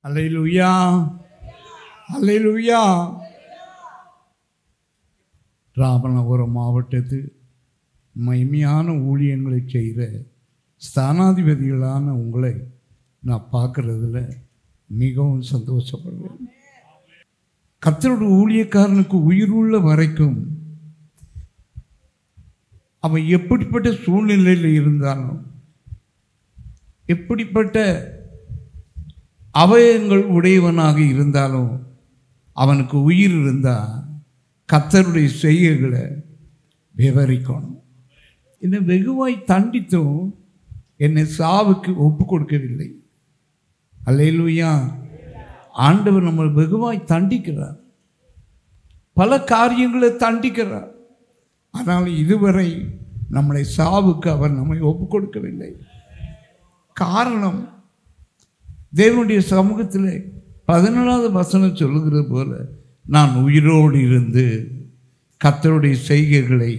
அல்லேலூயா, அல்லேலூயா. ராமநாதபுரம் மாவட்டத்து மகிமையான ஊழியங்களை செய்கிற ஸ்தானாதிபதிகளான உங்களை நான் பார்க்குறதுல மிகவும் சந்தோஷப்படுவேன். கர்த்தருடைய ஊழியக்காரனுக்கு உயிருள்ள வரைக்கும் அவன் எப்படிப்பட்ட சூழ்நிலையில் இருந்தாலும், எப்படிப்பட்ட அவயங்கள் உடையவனாக இருந்தாலும், அவனுக்கு உயிர் இருந்தால் கர்த்தருடைய செய்கைகளை விவரிக்கணும். என்னை வெகுவாய் தண்டித்தும் என்னை சாவுக்கு ஒப்பு கொடுக்கவில்லை. அல்லேலூயா. ஆண்டவர் நம்மை வெகுவாய் தண்டிக்கிறார், பல காரியங்களை தண்டிக்கிறார். ஆனால் இதுவரை நம்மளை சாவுக்கு அவர் நம்மை ஒப்பு கொடுக்கவில்லை. காரணம், தேவனுடைய சமூகத்தில் 17வது வசனம் சொல்லுகிறது போல, நான் உயிரோடு இருந்து கர்த்தருடைய செய்கைகளை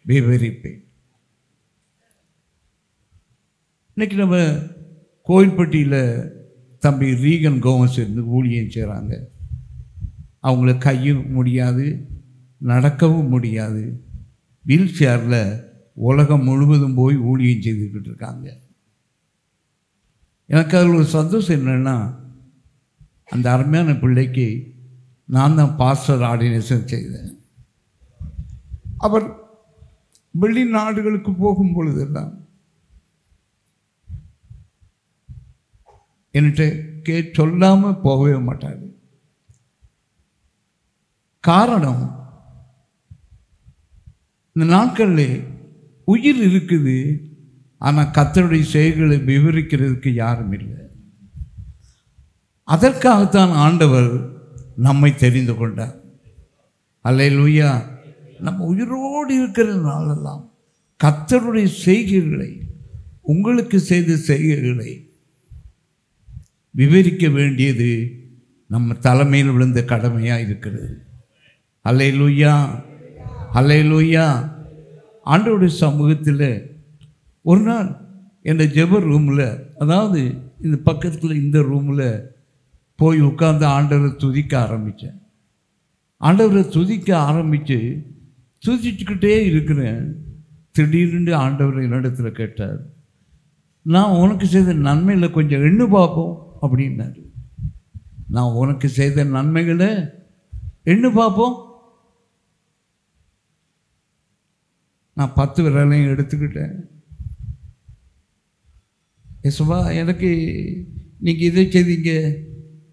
விவரிப்பேன். இன்னைக்கு நம்ம கோயில்பட்டியில் தம்பி ரீகன் கோமஸ் இருந்து ஊழியம் செய்கிறாங்க. அவங்கள கையும் முடியாது, நடக்கவும் முடியாது. வீல் சேரில் உலகம் முழுவதும் போய் ஊழியம் செய்துக்கிட்டு இருக்காங்க. எனக்கு அதில் ஒரு சந்தோஷம் என்னென்னா, அந்த அருமையான பிள்ளைக்கு நான் தான் பாஸ்டர் ஆர்டினேஷன் செய்தேன். அவர் வெளிநாடுகளுக்கு போகும் பொழுதெல்லாம் என்கிட்ட சொல்லாமல் போகவே மாட்டார். காரணம், இந்த நாட்களில் உயிர் இருக்குது, ஆனால் கர்த்தருடைய செயல்களை விவரிக்கிறதுக்கு யாரும் இல்லை. அதற்காகத்தான் ஆண்டவர் நம்மை தெரிந்து கொண்டார். அல்லேலூயா. நம்ம உயிரோடு இருக்கிற நாளெல்லாம் கர்த்தருடைய செய்கைகளை, உங்களுக்கு செய்த செய்கைகளை விவரிக்க வேண்டியது நம்ம தலைமையில் விழுந்த கடமையாக இருக்கிறது. அல்லேலூயா, அல்லேலூயா. ஆண்டவருடைய சமூகத்தில் ஒரு நாள் என் ஜெப ரூமில், அதாவது இந்த பக்கத்தில் இந்த ரூமில் போய் உட்கார்ந்து ஆண்டவரை துதிக்க ஆரம்பித்தேன். ஆண்டவரை துதிக்க ஆரம்பித்து துதிச்சுக்கிட்டே இருக்கிறேன். திடீர்னு ஆண்டவர் என்னிடத்தில் கேட்டார், நான் உனக்கு செய்த நன்மையில் கொஞ்சம் எண்ணு பார்ப்போம் அப்படின்னாரு. நான் உனக்கு செய்த நன்மைகளை எண்ணு பார்ப்போம். நான் 10 விரலையும் எடுத்துக்கிட்டேன். யேசுவா, எனக்கு நீங்கள் இதை செய்தீங்க,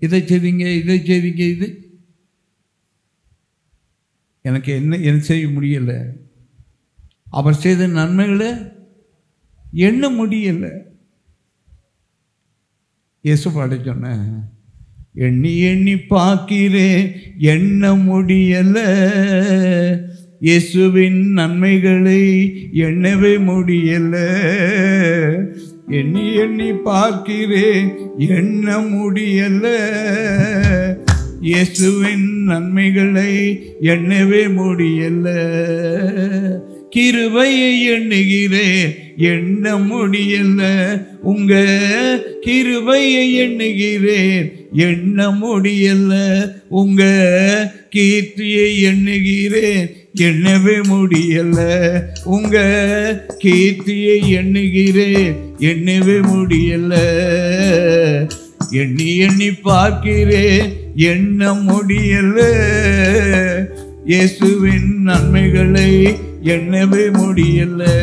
இதை செய்தீங்க, இதை செய்தீங்க, இது எனக்கு என்ன செய்ய முடியலை. அவர் செய்த நன்மைகளை எண்ண முடியலை. இயேசுபாட சொன்னேன், எண்ணி எண்ணி பார்க்கிறேன், எண்ண முடியலை. இயேசுவின் நன்மைகளை எண்ணவே முடியலை. எண்ணி எண்ணி பார்க்கிறேன், எண்ண முடியலை. இயேசுவின் நன்மைகளை எண்ணவே முடியலை. கிருபையை எண்ணுகிறேன், எண்ண முடியலை. உங்க கிருபையை எண்ணுகிறேன், எண்ண முடியலை. உங்க கீர்த்தியை எண்ணுகிறேன், எண்ணவே முடியலை. உங்க கீர்த்தியை எண்ணுகிறேன், எண்ணவே முடியலை. எண்ணி எண்ணி பார்க்கிறேன், எண்ண முடியலை. இயேசுவின் நன்மைகளை எண்ணவே முடியலை.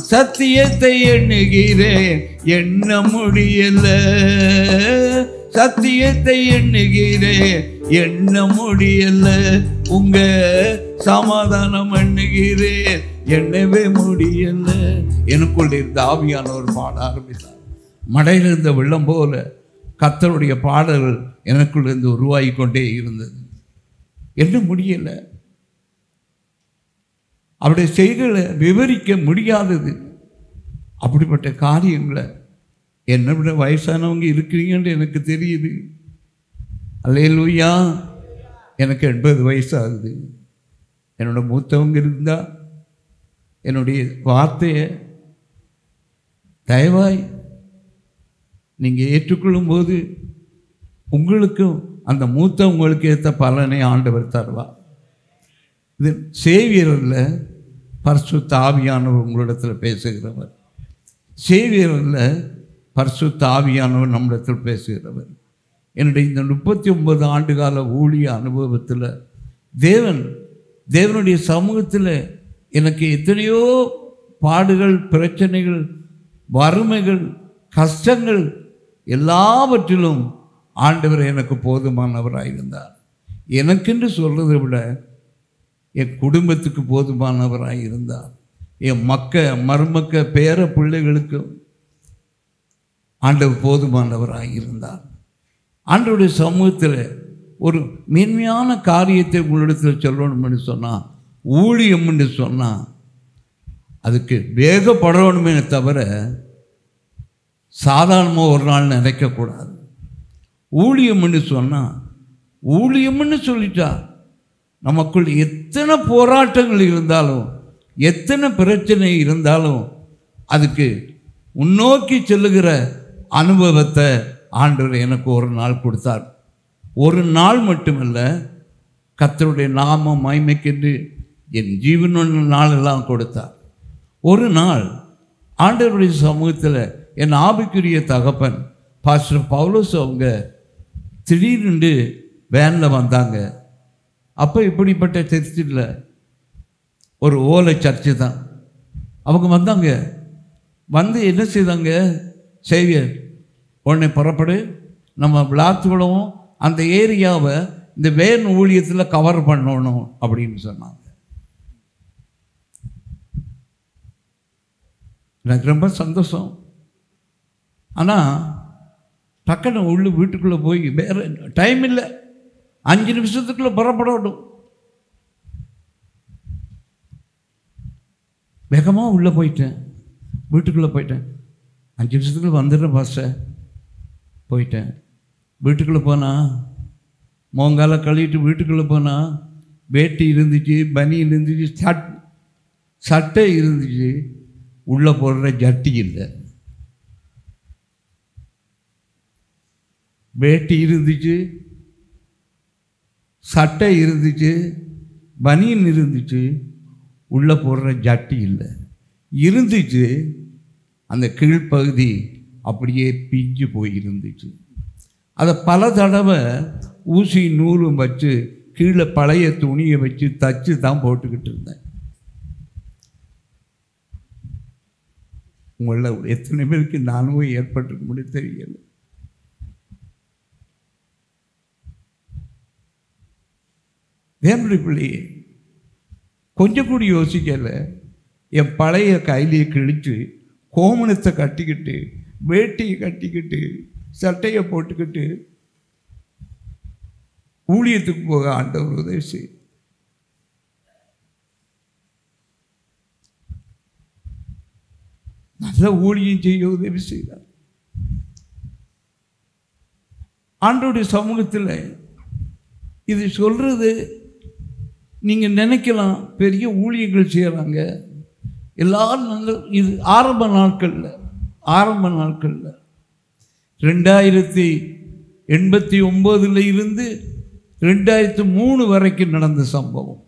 சத்தியத்தை எண்ணுகிறேன், எண்ண முடியலை. சத்தியத்தை எண்ணுகிறேன், எண்ண முடியலை. உங்க சமாதானம் எண்ணுகிறேன், எண்ணவே முடியலை. எனக்குள்ள இருந்த ஆவியானவர் பாட ஆரம்பித்தார். மடையில் இருந்த வெள்ளம் போல கர்த்தருடைய பாடல்கள் எனக்குள்ள இருந்து உருவாகி கொண்டே இருந்தது. என்ன முடியலை. அவருடைய செய்கைகளை விவரிக்க முடியாதது. அப்படிப்பட்ட காரியங்களை, என்னை விட வயசானவங்க இருக்கிறீங்கன்னு எனக்கு தெரியுது. அல்லேலூயா. எனக்கு 80 வயசு ஆகுது. என்னோட மூத்தவங்க இருந்தால் என்னுடைய வார்த்தையை தயவாய் நீங்கள் ஏற்றுக்கொள்ளும்போது உங்களுக்கும் அந்த மூத்த உங்களுக்கு ஏற்ற பலனை ஆண்டவர் தருவார். இது சேவியர் அல்ல, பரிசுத்த ஆவியானவர் உங்களிடத்தில் பேசுகிறவர். சேவியர் அல்ல, பரிசுத்த ஆவியானவர் நம்மிடத்தில் பேசுகிறவர். என்னுடைய இந்த 39 ஆண்டுகால ஊழிய அனுபவத்தில் தேவனுடைய சமூகத்தில் எனக்கு எத்தனையோ பாடுகள், பிரச்சனைகள், வறுமைகள், கஷ்டங்கள் எல்லாவற்றிலும் ஆண்டவர் எனக்கு போதுமானவராக இருந்தார். எனக்கென்று சொல்கிறதை விட என் குடும்பத்துக்கு போதுமானவராக இருந்தார். என் மருமக்க பேர பிள்ளைகளுக்கும் ஆண்டவர் போதுமானவராக இருந்தார். ஆண்டவருடைய சமூகத்தில் ஒரு மேன்மையான காரியத்தை உங்களிடத்தில் சொல்லணும்னு சொன்னால், ஊழியம் என்று சொன்னால் அதுக்கு வேகப்படணுமே தவிர சாதாரணமாக ஒரு நாள் நினைக்கக்கூடாது. ஊழியம்னு சொன்னால், ஊழியம்னு சொல்லிட்டா நமக்குள் எத்தனை போராட்டங்கள் இருந்தாலும், எத்தனை பிரச்சனை இருந்தாலும் அதுக்கு முன்னோக்கி செல்லுகிற அனுபவத்தை ஆண்டவர் எனக்கு ஒரு நாள் கொடுத்தார். ஒரு நாள் மட்டுமல்ல, கர்த்தருடைய நாம மகிமைக்கென்று என் ஜீவனுள்ள நாளெல்லாம் கொடுத்தார். ஒரு நாள் ஆண்டவருடைய சமூகத்தில் என் ஆவிக்குரிய தகப்பன் பாஸ்டர் பவுலோஸ் அவங்க திடீர்னு வேனில் வந்தாங்க. அப்போ இப்படிப்பட்ட சர்ச்சில் ஒரு ஓலை சர்ச்சு தான். அவங்க வந்தாங்க. வந்து என்ன செய்தாங்க, சேவியர் உடனே புறப்படு, நம்ம விளாத்துவிடவும் அந்த ஏரியாவை இந்த வேன் ஊழியத்தில் கவர் பண்ணணும் அப்படின்னு சொன்னாங்க. எனக்கு ரொம்ப சந்தோஷம். ஆனால் டக்குன்னு வீட்டுக்குள்ளே போய் வேறு டைம் இல்லை, 5 நிமிஷத்துக்குள்ளே புறப்படணும். வேகமாக உள்ளே போயிட்டேன், வீட்டுக்குள்ளே போயிட்டேன். 5 நிமிஷத்துக்குள்ளே வந்துடுறேன் பாஸ்டர். போயிட்டேன். வீட்டுக்குள்ளே போனால் மோங்கால கழுவிட்டு வீட்டுக்குள்ளே போனால் வேட்டி இருந்துச்சு, பனி இருந்துச்சு, சட்டை இருந்துச்சு, உள்ளே போடுற ஜட்டி இல்லை. வேட்டி இருந்துச்சு, சட்டை இருந்துச்சு, பனியன் இருந்துச்சு, உள்ளே போடுற ஜட்டி இல்லை. இருந்துச்சு, அந்த கீழ்ப்பகுதி அப்படியே பிஞ்சு போயிருந்துச்சு. அதை பல தடவை ஊசி நூலும் வச்சு கீழே பழைய துணியை வச்சு தச்சு தான் போட்டுக்கிட்டு இருந்தேன். உங்களில் எத்தனை பேருக்கு நானும் ஏற்பட்டிருக்க முடியும் தெரியல. தேவனுடைய பிள்ளையே, கொஞ்சம் கூட யோசிக்கலை. என் பழைய கைலியை கிழித்து கோமணத்தை கட்டிக்கிட்டு வேட்டியை கட்டிக்கிட்டு சட்டையை போட்டுக்கிட்டு ஊழியத்துக்கு போக ஆண்டவர் உதவி செய். நல்ல ஊழியம் செய்ய உதவி செய்தார். ஆண்டவருடைய சமூகத்தில் இது சொல்றது நீங்கள் நினைக்கலாம், பெரிய ஊழியங்கள் செய்கிறாங்க எல்லாரும் நல்ல. இது ஆரம்ப நாட்களில் 1989 இருந்து 2003 வரைக்கும் நடந்த சம்பவம்.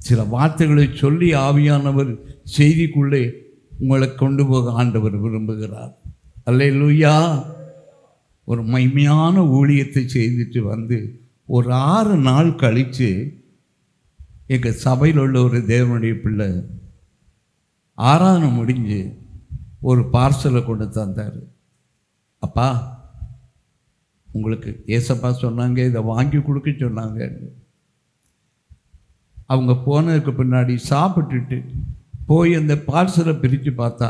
சில வார்த்தைகளை சொல்லி ஆவியானவர் செய்திக்குள்ளே உங்களை கொண்டு போக ஆண்டவர் விரும்புகிறார். அல்லேலூயா. ஒரு மகிமையான ஊழியத்தை செய்துட்டு வந்து ஒரு 6 நாள் கழித்து எங்கள் சபையில் உள்ள ஒரு தேவனுடைய பிள்ளை ஆராதனை முடிஞ்சு ஒரு பார்சலை கொண்டு தந்தார். அப்பா, உங்களுக்கு ஏசப்பா சொன்னாங்க, இதை வாங்கி கொடுக்க சொன்னாங்க. அவங்க போனதுக்கு பின்னாடி சாப்பிட்டுட்டு போய் அந்த பார்சலை பிரித்து பார்த்தா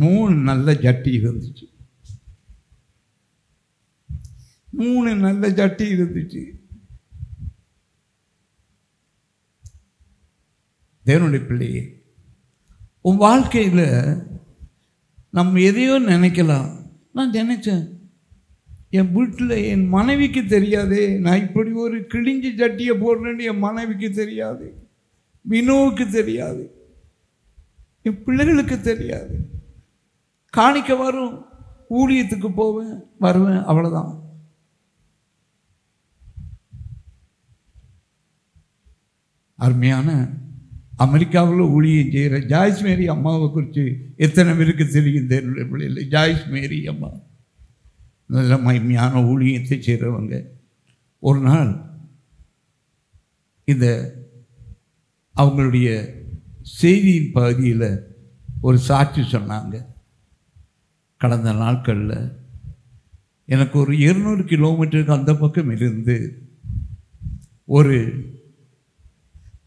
3 நல்ல ஜட்டி இருந்துச்சு. 3 நல்ல ஜட்டி இருந்துச்சு. தேவனுடைய பிள்ளையே, உன் வாழ்க்கையில் நம்ம எதையோ நினைக்கலாம். நான் நினச்சேன், என் வீட்டில் என் மனைவிக்கு தெரியாதே, நான் இப்படி ஒரு கிழிஞ்சி சட்டியை போடுறேன்னு என் மனைவிக்கு தெரியாது, வினோவுக்கு தெரியாது. என் பிள்ளைகளுக்கு தெரியாது. காணிக்க வரும், ஊழியத்துக்கு போவேன் வருவேன், அவ்வளோதான். அருமையான அமெரிக்காவில் ஊழியம் செய்கிற ஜாய்ஸ் மேரி அம்மாவை குறித்து எத்தனை பேருக்கு தெரியும் தேவனுடைய பிள்ளைகள்? ஜாய்ஸ் மேரி அம்மா நல்ல மகிமையான ஊழியத்தை செய்கிறவங்க. ஒரு நாள் இந்த அவங்களுடைய செய்தியின் பகுதியில் ஒரு சாட்சி சொன்னாங்க. கடந்த நாட்களில் எனக்கு ஒரு 200 கிலோமீட்டருக்கு அந்த பக்கம் இருந்து ஒரு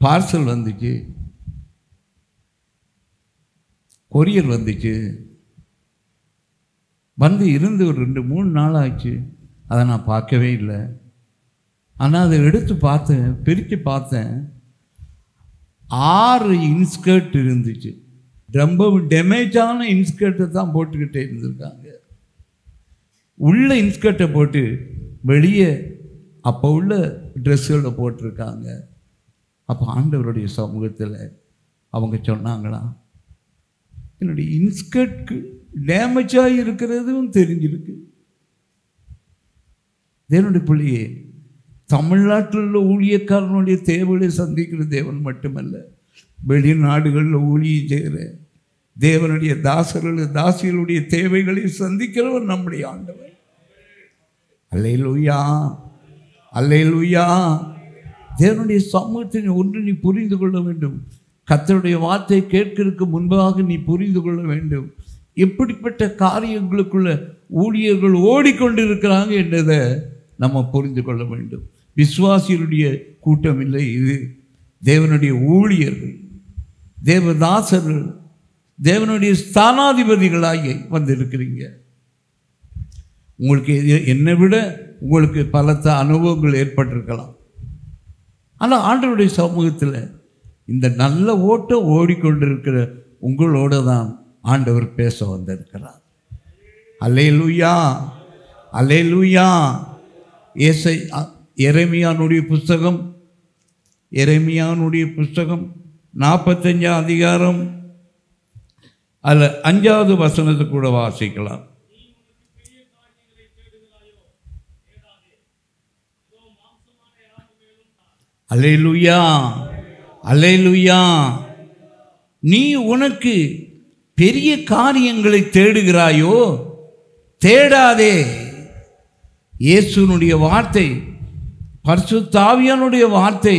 பார்சல் வந்துச்சு, கொரியர் வந்துச்சு. வந்து இருந்து ஒரு 2-3 நாள் ஆச்சு. அதை நான் பார்க்கவே இல்லை. ஆனால் அதை எடுத்து பார்த்தேன், பிரித்து பார்த்தேன். 6 இன்ஸ்கர்ட் இருந்துச்சு. ரொம்ப டேமேஜான இன்ஸ்கர்ட்டை தான் போட்டுக்கிட்டே இருந்திருக்காங்க. உள்ள இன்ஸ்கர்ட்டை போட்டு வெளியே அப்போ உள்ள ட்ரெஸ்ஸுகளை போட்டிருக்காங்க. அப்போ ஆண்டவருடைய சமூகத்தில் அவங்க சொன்னாங்களாம், என்னுடைய இன்ஸ்கர்ட்க்கு டேமேஜாக இருக்கிறதும் தெரிஞ்சிருக்கு. தேவனுடைய பிள்ளையே, தமிழ்நாட்டில் உள்ள ஊழியக்காரனுடைய தேவைகளை சந்திக்கிற தேவன் மட்டுமல்ல, வெளிநாடுகளில் ஊழியம் செய்கிற தேவனுடைய தாசர்கள் தாசிகளுடைய தேவைகளை சந்திக்கிறவர் நம்முடைய ஆண்டவர். அல்லேலூயா, அல்லேலூயா. தேவனுடைய சமூகத்தை ஒன்று நீ புரிந்து கொள்ள வேண்டும். கர்த்தருடைய வார்த்தை கேட்கிறதுக்கு முன்பாக நீ புரிந்து கொள்ள வேண்டும். எப்படிப்பட்ட காரியங்களுக்குள்ள ஊழியர்கள் ஓடிக்கொண்டிருக்கிறாங்க என்றதை நம்ம புரிந்து கொள்ள வேண்டும். விசுவாசிகளுடைய கூட்டம் இல்லை இது. தேவனுடைய ஊழியர்கள், தேவதாசர்கள், தேவனுடைய ஸ்தானாதிபதிகளாகி வந்திருக்கிறீங்க. உங்களுக்கு என்னை விட உங்களுக்கு பலத்த அனுபவங்கள் ஏற்பட்டிருக்கலாம். ஆனால் ஆண்டவருடைய சமூகத்தில் இந்த நல்ல ஓட்டம் ஓடிக்கொண்டிருக்கிற உங்களோட தான் ஆண்டவர் பேச வந்திருக்கிறார். அல்லேலூயா, அல்லேலூயா. எரேமியானுடைய புஸ்தகம் 45 அதிகாரம் அதில் 5வது வசனத்தை கூட வாசிக்கலாம். அல்லேலூயா, அல்லேலூயா. நீ உனக்கு பெரிய காரியங்களை தேடுகிறாயோ? தேடாதே. இயேசுனுடைய வார்த்தை, பரிசுத்த ஆவியானுடைய வார்த்தை,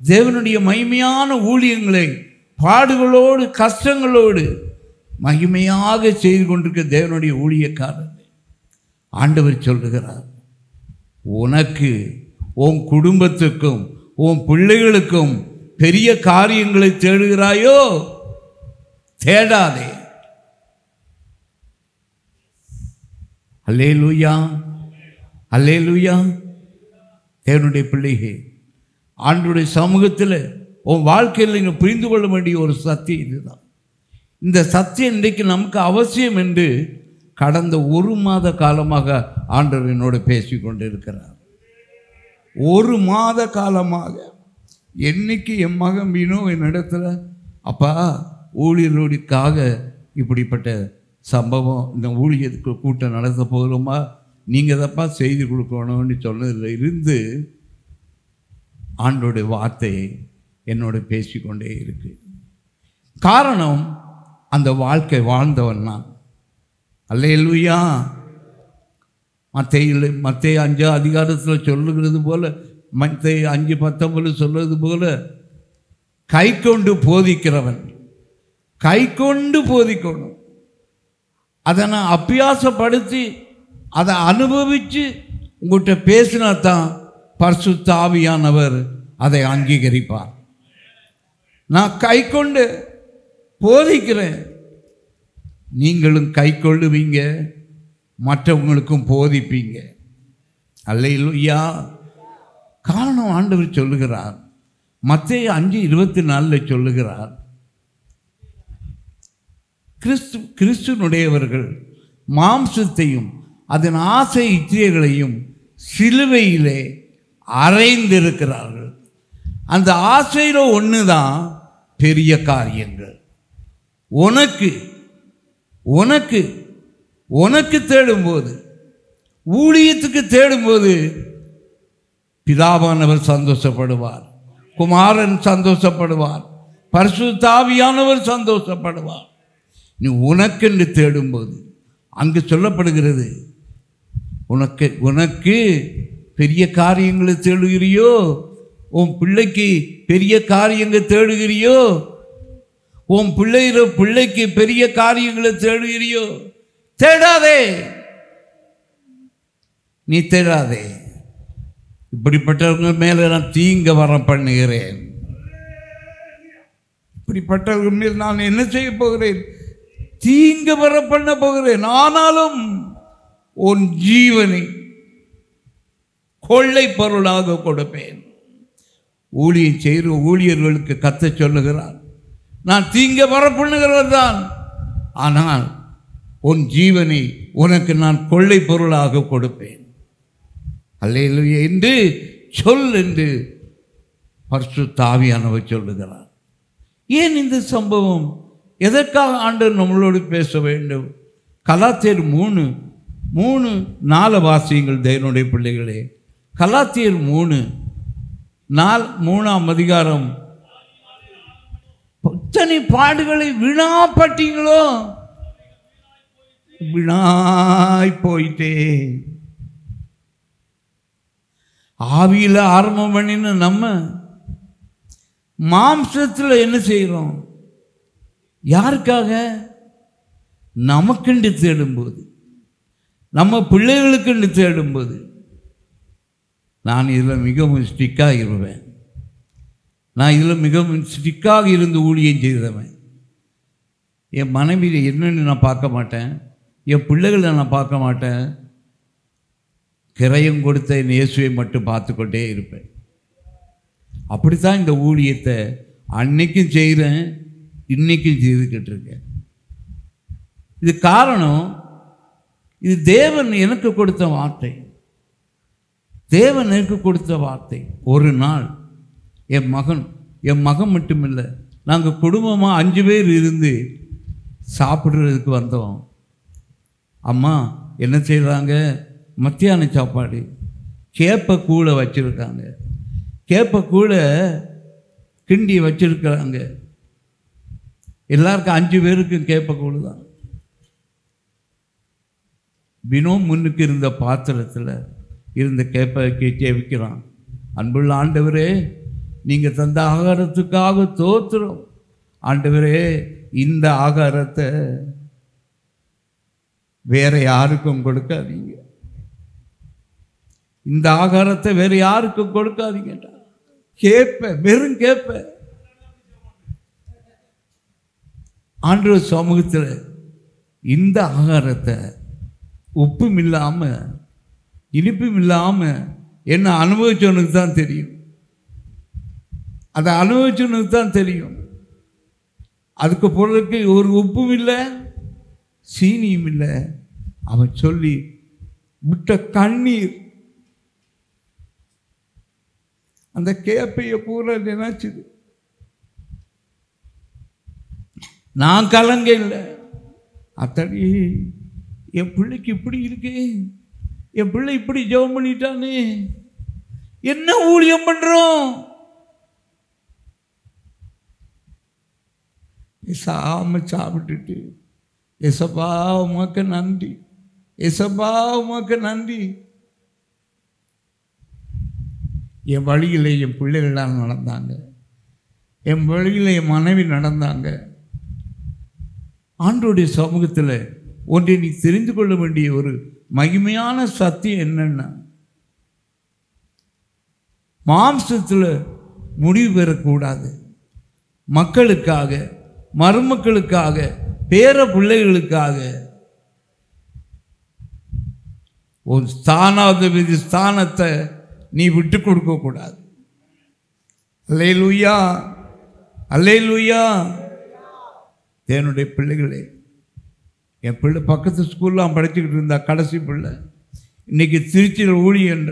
தேவனுடைய மகிமையான ஊழியங்களை பாடுகளோடு கஷ்டங்களோடு மகிமையாக செய்து கொண்டிருக்க தேவனுடைய ஊழியக்காரர் ஆண்டவர் சொல்லுகிறார், உனக்கு உன் குடும்பத்துக்கும் உன் பிள்ளைகளுக்கும் பெரிய காரியங்களை தேடுகிறாயோ? தேடாதே. அல்லேலூயா, அல்லேலூயா. தேவனுடைய பிள்ளைகள், ஆண்டவருடைய சமூகத்தில் உன் வாழ்க்கையில் நீங்கள் புரிந்து கொள்ள வேண்டிய ஒரு சத்தியம் இதுதான். இந்த சத்தியம் இன்றைக்கு நமக்கு அவசியம் என்று கடந்த 1 மாத காலமாக ஆண்டவர் என்னோடு பேசி கொண்டிருக்கிறார். 1 மாத காலமாக என்னைக்கு என் மகன் மீனோ என்னிடத்துல, அப்பா ஊழியர்களுக்காக இப்படிப்பட்ட சம்பவம், இந்த ஊழியத்துக்கு கூட்டம் நடத்த போகிறோமா, நீங்கள் தப்பா செய்தி கொடுக்கணும்னு சொன்னதில் இருந்து ஆண்டோடைய வார்த்தை என்னோட பேசிக்கொண்டே இருக்கு. காரணம், அந்த வாழ்க்கை வாழ்ந்தவன் நான். அல்லேலூயா. மத்தேயு 5 அதிகாரத்தில் சொல்லுகிறது போல, மத்தேயு 5:19 சொல்லுறது போல, கை கொண்டு போதிக்கிறவன், கை கொண்டு போதிக்கணும். அதை நான் அபியாசப்படுத்தி அதை அனுபவித்து உங்கள்கிட்ட பேசினா தான் பரிசுத்த ஆவியானவர் அதை அங்கீகரிப்பார். நான் கை கொண்டு போதிக்கிறேன், நீங்களும் கை கொள்ளுவீங்க, மற்றவங்களுக்கும் போதிப்பீங்க. அல்லேலூயா. காரணம், ஆண்டவர் சொல்லுகிறார், மத்தேயு 5:24 சொல்லுகிறார், கிறிஸ்துனுடையவர்கள் மாம்சத்தையும் அதன் ஆசை இச்சைகளையும் சிலுவையிலே அறைந்திருக்கிறார்கள். அந்த ஆசையில் ஒன்று தான் பெரிய காரியங்கள். உனக்கு உனக்கு உனக்கு தேடும்போது, ஊழியத்துக்கு தேடும்போது பிதாவானவர் சந்தோஷப்படுவார், குமாரன் சந்தோஷப்படுவார், பரிசுத்த ஆவியானவர் சந்தோஷப்படுவார். நீ உனக்கென்று தேடும்போது அங்கு சொல்லப்படுகிறது, உனக்கு உனக்கு பெரிய காரியங்களை தேடுகிறியோ, உன் பிள்ளைக்கு பெரிய காரியங்கள் தேடுகிறியோ, உன் பிள்ளைக்கு பெரிய காரியங்களை தேடுகிறியோ, தேடாதே, நீ தேடாதே. இப்படிப்பட்டவங்க மேல நான் தீங்க வர பண்ணுகிறேன். இப்படிப்பட்டவர்கள் மேல் நான் என்ன செய்ய போகிறேன்? தீங்க வர பண்ண போகிறேன். ஆனாலும் உன் ஜீவனை கொள்ளை பொருளாக கொடுப்பேன். ஊழியம் செய்கிற ஊழியர்களுக்கு கத்த சொல்லுகிறார், நான் தீங்க வர பண்ணுகிறவர் தான், ஆனால் உன் ஜீவனை உனக்கு நான் கொள்ளை பொருளாக கொடுப்பேன். அல்லேலூயா என்று சொல் என்று பரிசுத்த ஆவியானவர் சொல்லுகிறார். ஏன் இந்த சம்பவம், எதற்காக ஆண்டவர் நம்மளோடு பேச வேண்டும்? கலாத்தியர் 3:4 வாசியுங்கள் தேவனுடைய பிள்ளைகளே. கலாத்தியர் 3:4 அதிகாரம். எத்தனை பாடுகளை வீணாப்பட்டீங்களோ, வீணாய் போயிட்டே. ஆவியில் ஆரம்பம் பண்ணின நம்ம மாம்சத்தில் என்ன செய்கிறோம்? யாருக்காக? நமக்கென்று தேடும்போது, நம்ம பிள்ளைகளுக்கென்று தேடும்போது. நான் இதில் மிகவும் ஸ்ட்ரிக்டாக இருப்பேன். நான் இதில் மிகவும் ஸ்ட்ரிக்டாக இருந்து ஊழியம் செய்தவன். என் மனைவியை என்னென்னு நான் பார்க்க மாட்டேன், என் பிள்ளைகளை நான் பார்க்க மாட்டேன். கிரயம் கொடுத்த என் இயேசுவை மட்டும் பார்த்து கொண்டே இருப்பேன். அப்படித்தான் இந்த ஊழியத்தை அன்னைக்கும் செய்கிறேன், இன்னைக்கும் செய்துக்கிட்டு இருக்கேன். இது காரணம், இது தேவன் எனக்கு கொடுத்த வார்த்தை. தேவன் எனக்கு கொடுத்த வார்த்தை. ஒரு நாள் என் மகன் மட்டுமில்லை, நாங்கள் குடும்பமாக 5 பேர் இருந்து சாப்பிட்றதுக்கு வந்தோம். அம்மா என்ன செய்கிறாங்க? மத்தியான சாப்பாடு கேப்பை கூழை வச்சுருக்காங்க. கேப்பை கூழை கிண்டி வச்சுருக்கிறாங்க. எல்லாருக்கும் 5 பேருக்கும் கேப்பை கூழ் தான். தினம் முன்னுக்கு இருந்த பாத்திரத்தில் இருந்த கேப்பை வைக்கிறான். அன்புள்ள ஆண்டவரே, நீங்கள் தந்த ஆகாரத்துக்காக தோத்துறோம். ஆண்டவரே, இந்த ஆகாரத்தை வேற யாருக்கும் கொடுக்காதீங்க, இந்த ஆகாரத்தை வேற யாருக்கும் கொடுக்காதீங்கடா. கேப்ப, வெறும் கேப்ப ஆண்டவர் சமூகத்தில் இந்த ஆகாரத்தை உப்பும் இல்லாமல் இனிப்பும் இல்லாமல் என்ன அனுபவிச்சவனுக்கு தான் தெரியும். அதை அனுபவிச்சவனுக்கு தான் தெரியும். அதுக்கு பொருளுக்கு ஒரு உப்பும் இல்லை, சீனியும் இல்லை. அவன் சொல்லி விட்ட கண்ணீர் அந்த கேப்பைய பூரா நினைச்சுது. நான் கலங்க இல்லை. அத்தடி என் பிள்ளைக்கு இப்படி இருக்கு, என் பிள்ளை இப்படி ஜெபம் பண்ணிட்டானே, என்ன ஊழியம் பண்றோம்? பேசாம சாப்பிட்டுட்டு, ஏசப்பா உமக்கு நன்றி, ஏசப்பா உமக்கு நன்றி. என் வழியில் என் பிள்ளைகள்லாம் நடந்தாங்க, என் வழியில் என் மனைவி நடந்தாங்க. ஆண்டவருடைய சமூகத்தில் ஒன்றை நீ தெரிந்து கொள்ள வேண்டிய ஒரு மகிமையான சத்தியம் என்னன்னா, மாம்சத்தில் முடிவு பெறக்கூடாது. மக்களுக்காக, மருமக்களுக்காக, பேர பிள்ளைகளுக்காக ஒரு ஸ்தானத்தை நீ விட்டு கொடுக்க கூடாது. அல்லேலூயா, அல்லேலூயா. என்னுடைய பிள்ளைகளே, என் பிள்ளை பக்கத்து ஸ்கூலில் அவன் படிச்சுக்கிட்டு இருந்தா, கடைசி பிள்ளை இன்னைக்கு திருச்சியில் ஊழியர்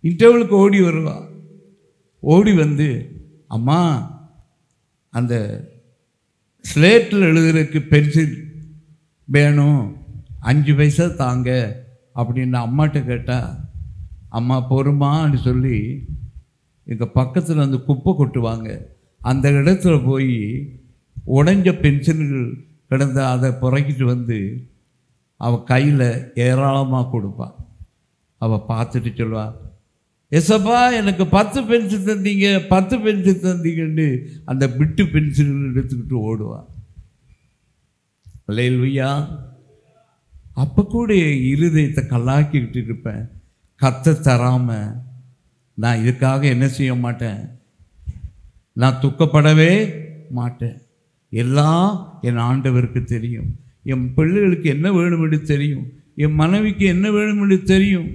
இன்டர்வலுக்கு ஓடி வருவா. ஓடி வந்து அம்மா அந்த ஸ்லேட்டில் எழுதுறதுக்கு பென்சில் வேணும், 5 பைசா தாங்க அப்படின்னு அம்மாட்ட கேட்டால், அம்மா பொறுமான்னு சொல்லி எங்கள் பக்கத்தில் அந்த குப்பை கொட்டுவாங்க, அந்த இடத்துல போய் உடைஞ்ச பென்சில்கள் கிடந்த அதை புறக்கிட்டு வந்து அவள் கையில் ஏராளமாக கொடுப்பாள். அவள் பார்த்துட்டு சொல்லுவாள், எசப்பா எனக்கு 10 பென்சில் தந்தீங்க, 10 பென்சில் தந்தீங்கன்னு அந்த பிட்டு பென்சில் எடுத்துக்கிட்டு ஓடுவாள். அல்லேலூயா. அப்போ கூட இருதயத்தை கல்லாக்கிக்கிட்டு இருப்பேன். கர்த்தர் தராமல் நான் இதுக்காக என்ன செய்ய மாட்டேன், நான் துக்கப்படவே மாட்டேன். எல்லாம் என் ஆண்டவருக்கு தெரியும். என் பிள்ளைகளுக்கு என்ன வேணுமென்று தெரியும், என் மனைவிக்கு என்ன வேணுமென்று தெரியும்.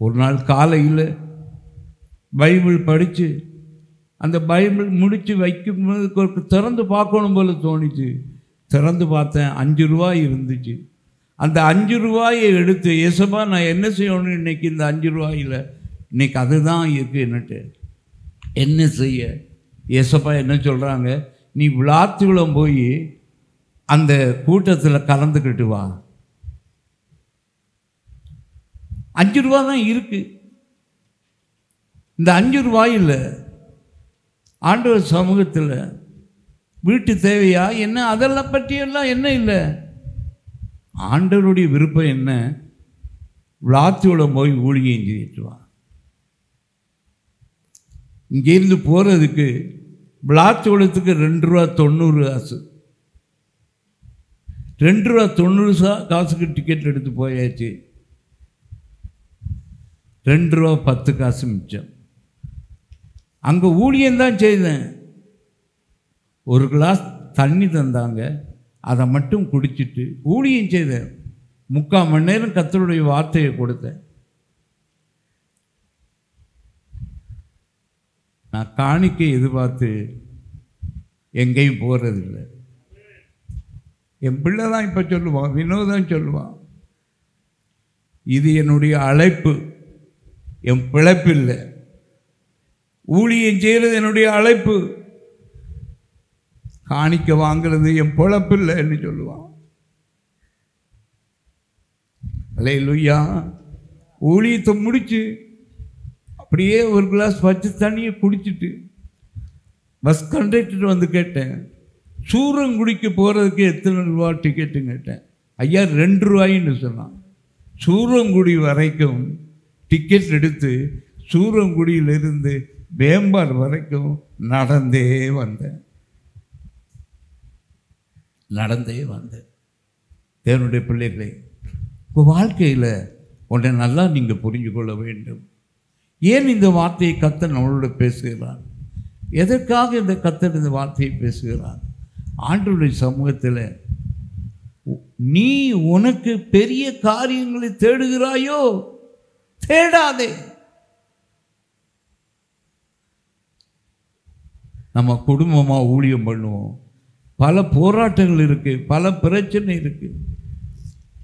ஒரு நாள் காலையில் பைபிள் படித்து அந்த பைபிள் முடித்து வைக்கும்போது திறந்து பார்க்கணும் போல தோணிச்சு. திறந்து பார்த்தேன், 5 ரூபாய் இருந்துச்சு. அந்த 5 ரூபாயை எடுத்து, ஏசப்பா நான் என்ன செய்யணும் இன்றைக்கி இந்த 5 ரூபாயில், இன்றைக்கி அதுதான் இருக்குது என்னட்டு என்ன செய்ய. ஏசப்பா என்ன சொல்கிறாங்க, நீ விளாத்துக்குளம் போய் அந்த கூட்டத்தில் கலந்துக்கிட்டு வா. 5 ரூபா தான் இருக்குது. இந்த 5 ரூபாயில் ஆண்டவர் சமூகத்தில் வீட்டு தேவையா என்ன, அதெல்லாம் பற்றியெல்லாம் என்ன இல்லை. ஆண்டவருடைய விருப்பம் என்ன, விளாத்துக்குளம் போய் ஊழியம் செஞ்சுட்டு வா. இங்கேருந்து போகிறதுக்கு விளாத்துக்குளத்துக்கு 2 ரூபா 90 காசு, 2 ரூபா 90 காசுக்கு டிக்கெட் எடுத்து போயாச்சு. 2 ரூபா 10 காசு மிச்சம். அங்கே ஊழியந்தான் செய்தேன். ஒரு கிளாஸ் தண்ணி தந்தாங்க, அதை மட்டும் குடிச்சிட்டு ஊழியம் செய்தேன். 3/4 மணி நேரம் கர்த்தருடைய வார்த்தையை கொடுத்தேன். நான் காணிக்கை எதிர்பார்த்து எங்கேயும் போகிறதில்லை. என் பிள்ளை தான் இப்போ சொல்லுவான், வினோதான் சொல்லுவான், இது என்னுடைய அழைப்பு, என் பிழைப்பு இல்லை. ஊழியம் செய்கிறது என்னுடைய அழைப்பு, காணிக்க வாங்கிறது என் பிழைப்பு இல்லைன்னு சொல்லுவான். அல்லேலூயா. ஊழியத்தை முடிச்சு அப்படியே ஒரு கிளாஸ் பச்சை தண்ணியை குடிச்சிட்டு பஸ் கண்டக்டர் வந்து கேட்டேன், சூரங்குடிக்கு போகிறதுக்கு எத்தனை ரூபா டிக்கெட்டுன்னு கேட்டேன். ஐயா 2 ரூபாயின்னு சொன்னான். சூரங்குடி வரைக்கும் டிக்கெட் எடுத்து சூரங்குடியிலிருந்து வேம்பார் வரைக்கும் நடந்தே வந்தேன். தேவனுடைய பிள்ளைகளே, உங்கள் வாழ்க்கையில் உன்னை நல்லா நீங்கள் புரிஞ்சு கொள்ள வேண்டும். ஏன் இந்த வார்த்தையை கர்த்தர் நம்மளோட பேசுகிறார், எதற்காக இந்த கர்த்தர் இந்த வார்த்தையை பேசுகிறார்? ஆண்டவருடைய சமூகத்தில் நீ உனக்கு பெரிய காரியங்களை தேடுகிறாயோ, தேடாதே. நம்ம குடும்பமாக ஊழியம் பண்ணுவோம், பல போராட்டங்கள் இருக்குது, பல பிரச்சனை இருக்குது.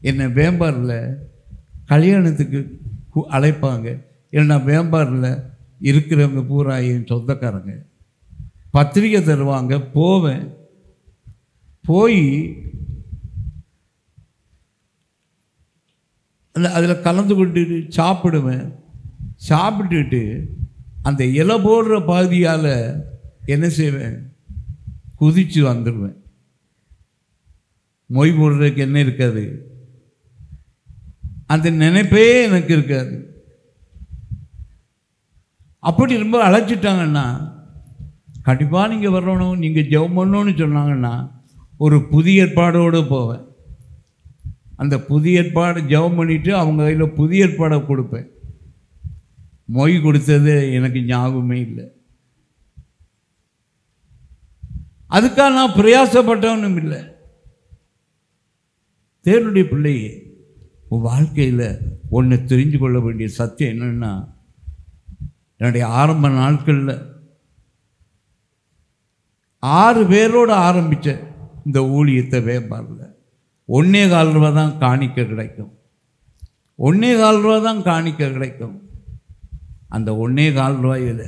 என்னை வேம்பாரில் கல்யாணத்துக்கு அழைப்பாங்க, இல்லைன்னா வேம்பாரில் இருக்கிறவங்க பூரா என் சொந்தக்காரங்க பத்திரிக்கை தருவாங்க. போவேன், போய் அதில் கலந்து கொண்டு சாப்பிடுவேன். சாப்பிட்டுட்டு அந்த இலை போடுற பாதியால் என்ன செய்வேன், குதித்து வந்துடுவேன். மொய் போடுறதுக்கு என்ன இருக்காது, அந்த நினைப்பே எனக்கு இருக்காது. அப்படி ரொம்ப அழைச்சிட்டாங்கன்னா, கண்டிப்பாக நீங்கள் வரணும், நீங்கள் ஜெபம் பண்ணணும்னு சொன்னாங்கன்னா ஒரு புதிய ஏற்பாடோடு போவேன். அந்த புதிய ஏற்பாடு ஜெபம் பண்ணிவிட்டு அவங்க கையில் புதிய ஏற்பாடை கொடுப்பேன். மொய் கொடுத்தது எனக்கு ஞாபகமே இல்லை. அதுக்காக நான் பிரயாசப்பட்டவனும் இல்லை. தேவனுடைய பிள்ளையே, உன் வாழ்க்கையில் ஒன்று தெரிஞ்சு கொள்ள வேண்டிய சத்தியம் என்னென்னா, என்னுடைய ஆரம்ப நாட்களில் 6 பேரோடு ஆரம்பித்த இந்த ஊழியத்தை வேம்பாரில் 1.25 ரூபா தான் காணிக்க கிடைக்கும். 1.25 ரூபா தான் காணிக்க கிடைக்கும். அந்த 1.25 ரூபாயில்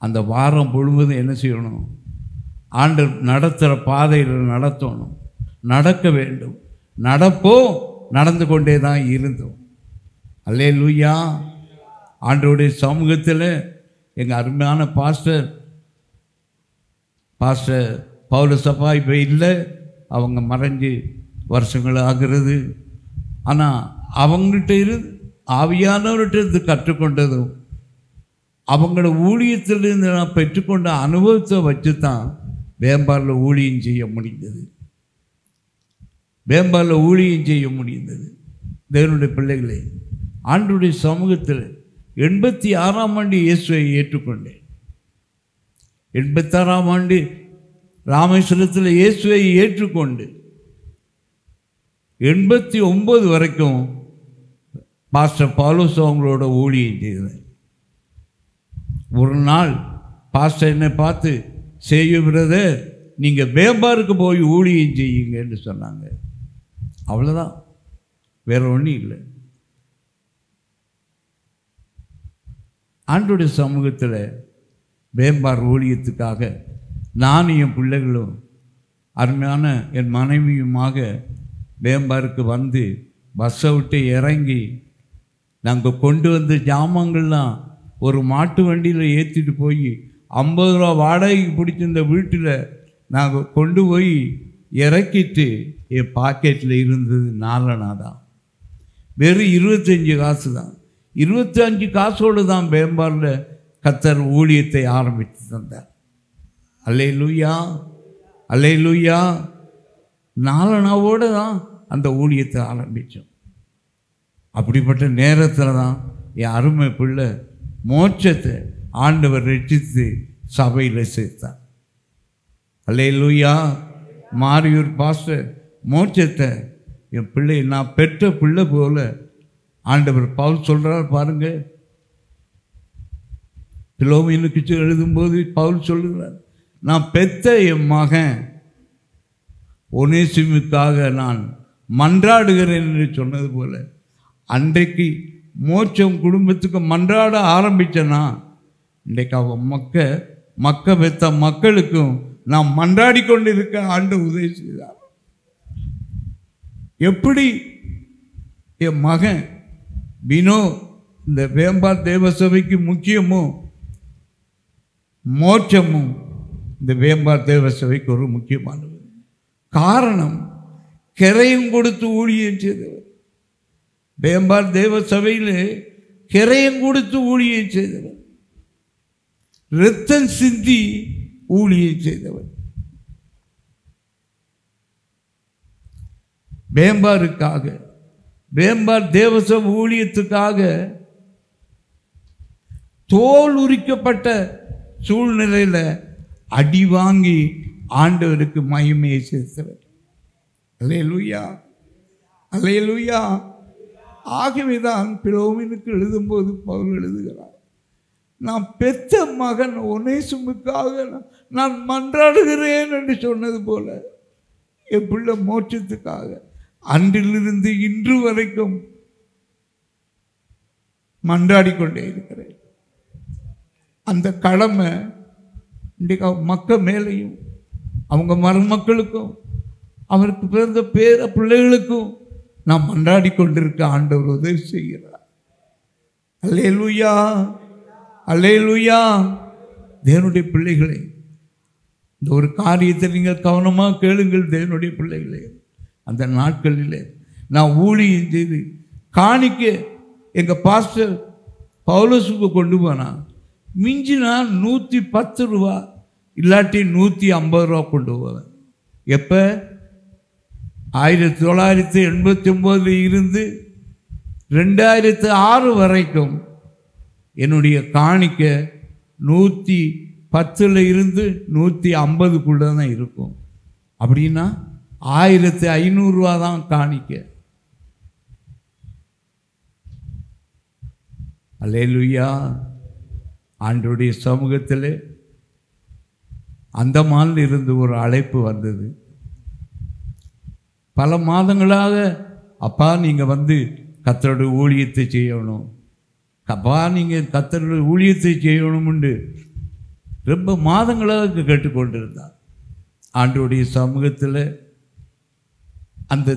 அந்த வாரம் முழுவதும் என்ன செய்யணும்? ஆண்டவர் நடத்துகிற பாதையில் நடத்தணும், நடக்க வேண்டும். நடப்போம், நடந்து கொண்டே தான் இருந்தோம். அல்லேலூயா. ஆண்டவருடைய சமூகத்தில் எங்கள் அருமையான பாஸ்டர் பவுலசப்பா இப்போ இல்லை, அவங்க மறைஞ்சு வருஷங்கள் ஆகிறது. ஆனால் அவங்கள்ட்ட இருந்து ஆவியானவர்கிட்ட இருந்து கற்றுக்கொண்டதும் அவங்களோட ஊழியத்திலிருந்து நான் பெற்றுக்கொண்ட அனுபவத்தை வச்சு தான் வேம்பாரில் ஊழியம் செய்ய முடிந்தது. வேம்பாரில் ஊழியம் செய்ய முடிந்தது. தேவனுடைய பிள்ளைகளே, ஆண்டவருடைய சமூகத்தில் 86ஆம் ஆண்டு இயேசுவை ஏற்றுக்கொண்டேன். 86ஆம் ஆண்டு ராமேஸ்வரத்தில் இயேசுவை ஏற்றுக்கொண்டு 89 வரைக்கும் பாஸ்டர் பவுலோஸ் அவங்களோட ஊழியம் செய்தேன். ஒரு நாள் பாஸ்டர் என்னை பார்த்து, செய்ய பிரதர், நீங்கள் வேம்பாருக்கு போய் ஊழியம் செய்யுங்கன்னு சொன்னாங்க. அவ்வளோதான், வேற ஒன்றும் இல்லை. ஆண்டோடைய சமூகத்தில் வேம்பார் ஊழியத்துக்காக நானும் என் பிள்ளைகளும் அருமையான என் மனைவியுமாக வேம்பாருக்கு வந்து பஸ்ஸை விட்டு இறங்கி நாங்கள் கொண்டு வந்த ஜாமான்கள்லாம் ஒரு மாட்டு வண்டியில் ஏற்றிட்டு போய் 50 ரூபா வாடகைக்கு பிடிச்சிருந்த வீட்டில் நாங்கள் கொண்டு போய் இறக்கிட்டு என் பாக்கெட்டில் இருந்தது 4 அணா தான். வெறும் 25 காசு தான். 25 காசோடு தான் வேம்பாரில் கர்த்தர் ஊழியத்தை ஆரம்பித்து தந்தார். அல்லேலூயா, அல்லேலூயா. 4 அணாவோடு தான் அந்த ஊழியத்தை ஆரம்பித்தோம். அப்படிப்பட்ட நேரத்தில் தான் என் அருமை பிள்ளை மோட்சத்தை ஆண்டவர் ரட்சித்து சபையில் சேர்த்தார். அல்லேலூயா. மாரியூர் பாஸ்டர் மோட்சத்தை என் பிள்ளை நான் பெற்ற பிள்ளை போல ஆண்டவர் பவுல் சொல்கிறார் பாருங்க. பிலோமினுக்கு எழுதும்போது பவுல் சொல்லுகிறார், நான் பெற்ற என் மகன் ஒனேசிமுக்காக நான் மன்றாடுகிறேன் என்று சொன்னது போல அன்றைக்கு மோட்சம் குடும்பத்துக்கு மன்றாட ஆரம்பித்தேன்னா இன்றைக்கு அவங்க மக்க பெற்ற மக்களுக்கும் நான் மன்றாடி கொண்டு இருக்க ஆண்டவர் உதவி செய்தார். எப்படி என் மகன் வினோ இந்த வேம்பார் தேவ சபைக்கு முக்கியமோ, மோட்சமும் இந்த வேம்பார் தேவ சபைக்கு ஒரு முக்கியமானது. காரணம், கிரையும் கொடுத்து ஊழியம் செய்தவர். வேம்பார் தேவ சபையில் கிரையும் கொடுத்து ஊழியம் செய்தவர், இரத்தம் சிந்தி ஊழியம் செய்தவர். வேம்பாருக்காக, வேம்பார் தேவசபை ஊழியத்துக்காக தோல் உரிக்கப்பட்ட சூழ்நிலையில் அடி வாங்கி ஆண்டவருக்கு மகிமையை சேர்த்தவர். அல்லேலூயா, அல்லேலூயா. ஆகவேதான் பிலோமினுக்கு எழுதும்போது பவுல் எழுதுகிறார், நான் பெற்ற மகன் ஒனேசிமுக்காக நான் மன்றாடுகிறேன் என்று சொன்னது போல என் பிள்ளை மோட்சத்துக்காக அன்றிலிருந்து இன்று வரைக்கும் மன்றாடி கொண்டே இருக்கிறேன். அந்த கடமை இன்றைக்கு மக்கள் மேலேயும் அவங்க மருமக்களுக்கும் அவருக்கு பிறந்த பேர பிள்ளைகளுக்கும் நான் மன்றாடி கொண்டிருக்க ஆண்டவர் உதவி செய்கிறார். அல்லேலூயா, அல்லேலூயா. தேவனுடைய பிள்ளைகளே, இந்த ஒரு காரியத்தை நீங்கள் கவனமாக கேளுங்கள். தேவனுடைய பிள்ளைகளே, அந்த நாட்களில் நான் ஊழியம் செய்து காணிக்க எங்கள் பாஸ்டர் பவுலோஸுக்கு கொண்டு போனான். மிஞ்சினா 110 ரூபா, இல்லாட்டி 150 ரூபா கொண்டு போவேன். எப்போ 1989 இருந்து 2006 வரைக்கும் என்னுடைய காணிக்க 110 இருந்து 150 தான் இருக்கும். அப்படின்னா 1500 ரூபா தான் காணிக்க. அல்லேலூயா. ஆண்டவருடைய சமூகத்தில் அந்த மாலில் இருந்து ஒரு அழைப்பு வந்தது. பல மாதங்களாக, அப்பா நீங்கள் வந்து கர்த்தருடைய ஊழியத்தை செய்யணும், அப்பா நீங்கள் கர்த்தருடைய ஊழியத்தை செய்யணும்னு ரொம்ப மாதங்களாக கேட்டுக்கொண்டிருந்தார். ஆண்டவருடைய சமூகத்தில் அந்த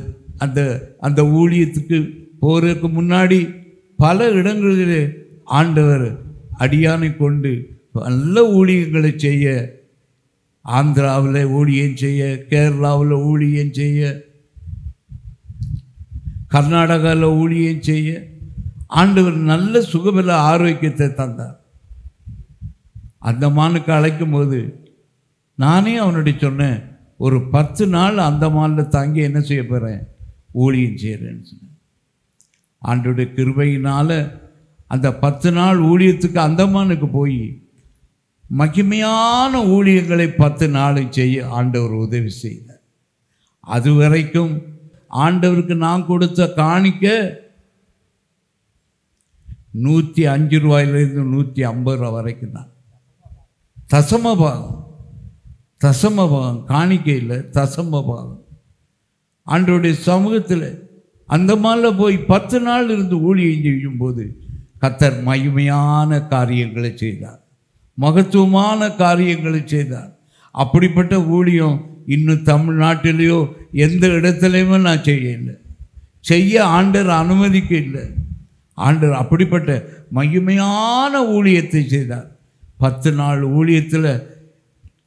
அந்த அந்த ஊழியத்துக்கு போகிறதுக்கு முன்னாடி பல இடங்களிலே ஆண்டவர் அடியானை கொண்டு நல்ல ஊழியங்களை செய்ய, ஆந்திராவில் ஊழியம் செய்ய, கேரளாவில் ஊழியம் செய்ய, கர்நாடகாவில் ஊழியம் செய்ய ஆண்டவர் நல்ல சுகபல ஆரோக்கியத்தை தந்தார். அந்தமானுக்கு அழைக்கும் போது நானே அவனுடைய சொன்னேன், ஒரு 10 நாள் அந்தமானில் தாங்கி என்ன செய்ய போகிறேன், ஊழியம் செய்கிறேன்னு சொன்னேன். ஆண்டவருடைய கிருபையினால் அந்த 10 நாள் ஊழியத்துக்கு அந்தமானுக்கு போய் மகிமையான ஊழியங்களை 10 நாள் செய்ய ஆண்டவர் உதவி செய்தார். அது வரைக்கும் ஆண்டவருக்கு நான் கொடுத்த காணிக்க 105 ரூபாயிலிருந்து 150 ரூபா வரைக்கும் தான். தசமபாகம் காணிக்கையில் தசமபாகம். ஆண்டவருடைய சமூகத்தில் அந்த மாதிரில போய் 10 நாள் இருந்து ஊழியம் செய்யும்போது கர்த்தர் மகிமையான காரியங்களை செய்தார், மகத்துவமான காரியங்களை செய்தார். அப்படிப்பட்ட ஊழியம் இன்னும் தமிழ்நாட்டிலேயோ எந்த இடத்துலையுமே நான் செய்ய ஆண்டவர் அனுமதிக்க இல்லை. ஆண்டவர் அப்படிப்பட்ட மகிமையான ஊழியத்தை செய்தார். 10 நாள் ஊழியத்தில்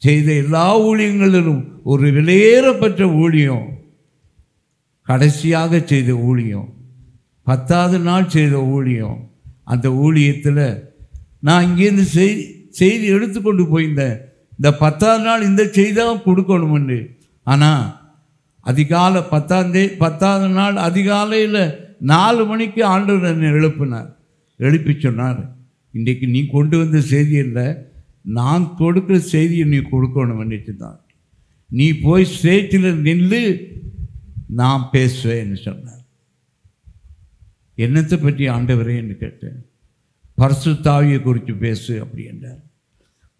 செய்த எல்லா ஊழியங்களிலும் ஒரு விலையேறப்பட்ட ஊழியம், கடைசியாக செய்த ஊழியம், 10வது நாள் செய்த ஊழியம். அந்த ஊழியத்தில் நான் இங்கேருந்து செய்தி எடுத்துக்கொண்டு போயிருந்தேன், இந்த 10வது நாள் இந்த செய்தியாக கொடுக்கணும்னு. ஆனால் அதிகாலை 10வது நாள் அதிகாலையில் 4 மணிக்கு ஆண்டவர் என்னை எழுப்பி சொன்னார், இன்றைக்கு நீ கொண்டு வந்த செய்தி இல்லை, நான் கொடுக்குற செய்தியை நீ கொடுக்கணும்னுட்டு தான். நீ போய் ஸ்டேஜில் நின்று நான் பேசுவேன்னு சொன்னார். என்னத்தை பற்றி ஆண்டவரேன்னு கேட்டேன். பரிசுத்த ஆவியை குறித்து பேசு அப்படி என்றார்.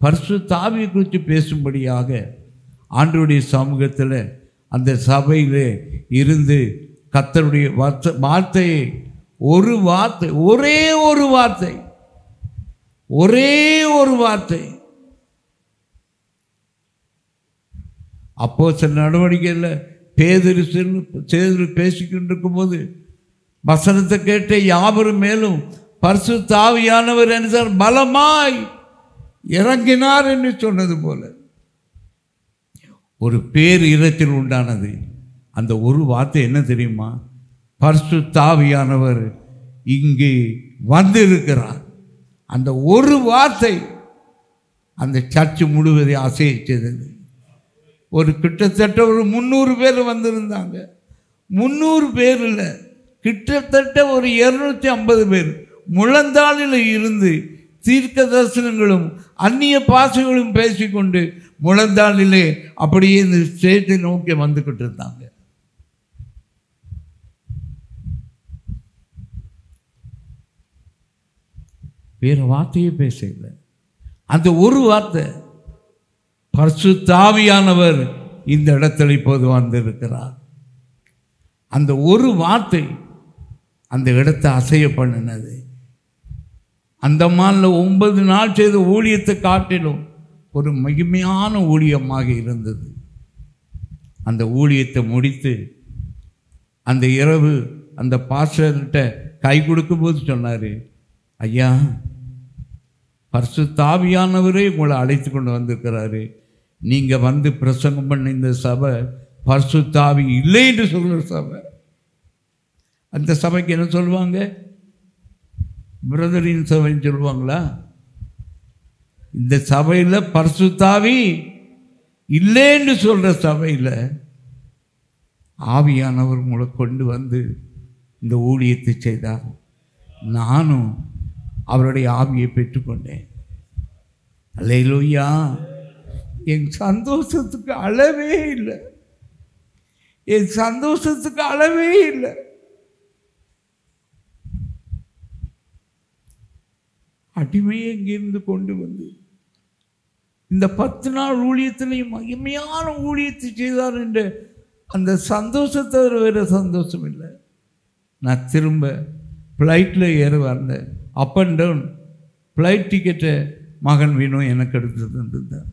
பரிசுத்த ஆவியை குறித்து பேசும்படியாக ஆண்டவருடைய சமூகத்தில் அந்த சபையிலே இருந்து கர்த்தருடைய வார்த்தையை ஒரே ஒரு வார்த்தை அப்போஸ்தலர் நடவடிக்கையில் பேதுரு பேசிக்கொண்டிருக்கும் போது வசனத்தை கேட்ட யாவரும் மேலும் பரிசுத்த ஆவியானவர் என்றார் பலமாய் இறங்கினார் என்று சொன்னது போல ஒரு பேர் இடத்தில் உண்டானது. அந்த ஒரு வார்த்தை என்ன தெரியுமா? பரிசுத்த ஆவியானவர் இங்கே வந்து இருக்கிறார். அந்த ஒரு வார்த்தை அந்த சர்ச்சு முழுவதை அசைச்சது. ஒரு கிட்டத்தட்ட ஒரு 300 பேர் வந்திருந்தாங்க. 300 பேர் இல்லை, கிட்டத்தட்ட ஒரு 250 பேர் முழந்தாளில் இருந்து தீர்க்க தரிசனங்களும் அந்நிய பாசைகளும் பேசிக்கொண்டு முழந்தாளிலே அப்படியே இந்த ஸ்டேஜை நோக்கி வந்துக்கிட்டு இருந்தாங்க. வேறு வார்த்தையே பேசல. அந்த ஒரு வார்த்தை, பரிசுத்த ஆவியானவர் இந்த இடத்துல இப்போது வந்திருக்கிறார். அந்த ஒரு வார்த்தை அந்த இடத்தை அசைய பண்ணினது. அந்த மாதிரி 9 நாள் செய்த ஊழியத்தை காட்டிலும் ஒரு மகிமையான ஊழியமாக இருந்தது. அந்த ஊழியத்தை முடித்து அந்த இரவு அந்த பாஸ்டர்கிட்ட கை கொடுக்கும்போது சொன்னார், ஐயா, பரிசுத்த ஆவியானவரே உங்களை அழைத்து கொண்டு வந்திருக்கிறாரு. நீங்கள் வந்து பிரசங்கம் பண்ண இந்த சபை பரிசுத்த ஆவி இல்லை என்று சொல்கிற சபை. அந்த சபைக்கு என்ன சொல்லுவாங்க? பிரதரின் சபைன்னு சொல்லுவாங்களா? இந்த சபையில் பரிசுத்த ஆவி இல்லைன்னு சொல்கிற சபையில் ஆவியானவர் உங்களை கொண்டு வந்து இந்த ஊழியத்தை செய்தார். நானும் அவருடைய ஆவியை பெற்றுக்கொண்டேன். அல்லேலூயா! என் சந்தோஷத்துக்கு அளவே இல்லை, என் சந்தோஷத்துக்கு அளவே இல்லை. அடிமையை இங்கிருந்து கொண்டு வந்து இந்த 10 நாள் ஊழியத்திலையும் மகிமையான ஊழியத்தை செய்தார் என்ற அந்த சந்தோஷத்தை வேறு சந்தோஷம் இல்லை. நான் திரும்ப ஃப்ளைட்டில் ஏற வந்தேன். அப் அண்ட் டவுன் ஃப்ளைட் டிக்கெட்டை மகன் வினோ எனக்கு எடுத்து தந்திருந்தார்.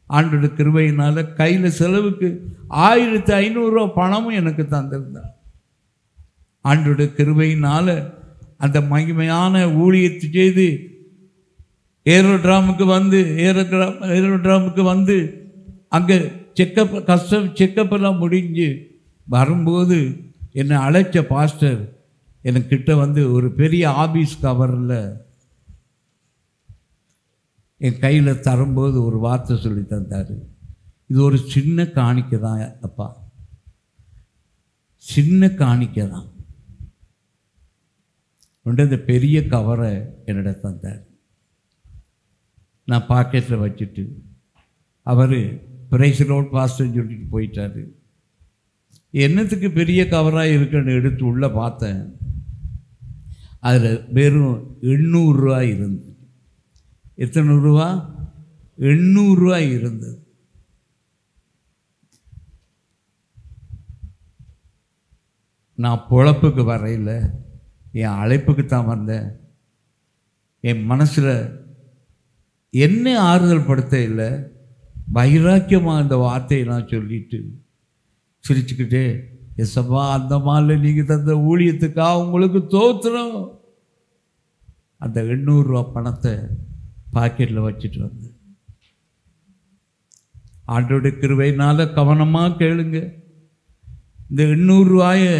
ஆண்டோட கிருபையினால் கையில் செலவுக்கு 1500 பணமும் எனக்கு தந்திருந்தார். ஆண்டோட கிருபையினால் அந்த மகிமையான ஊழியத்தை செய்து ஏரோட்ராமுக்கு வந்து அங்கே செக்கப்பெல்லாம் முடிஞ்சு வரும்போது என்னை அழைச்ச பாஸ்டர் எனக்கிட்ட வந்து ஒரு பெரிய ஆபீஸ் கவரில் என் கையில் தரும்போது ஒரு வார்த்தை சொல்லி தந்தார். இது ஒரு சின்ன காணிக்கை தான் அப்பா, சின்ன காணிக்கை தான். இந்த பெரிய கவரை என்னிட தந்தார். நான் பாக்கெட்டில் வச்சுட்டு அவர் பிரைஸ் ரோட் பாஸ்டர்னு சொல்லிட்டு போயிட்டார். என்னத்துக்கு பெரிய கவராக இருக்குன்னு எடுத்து உள்ளே பார்த்தேன். அதில் வெறும் 800 ரூபாய் இருந்தது. எத்தனை ரூபா? 800 ரூபாய் இருந்தது. நான் பொழப்புக்கு வரையில் என் அழைப்புக்கு தான் வந்தேன். என் மனசில் என்ன ஆறுதல் படுத்த இல்லை, வைராக்கியமாக இந்த வார்த்தையை நான் சொல்லிட்டு சிரிச்சுக்கிட்டே, எசப்பா அந்த மாதிரி நீங்கள் தந்த ஊழியத்துக்காக உங்களுக்கு தோத்துறோம். அந்த 800 ரூபா பணத்தை பாக்கெட்டில் வச்சுட்டு வந்தேன். ஆண்டோட கிருபையினால் கவனமாக கேளுங்க. இந்த 800 ரூபாயை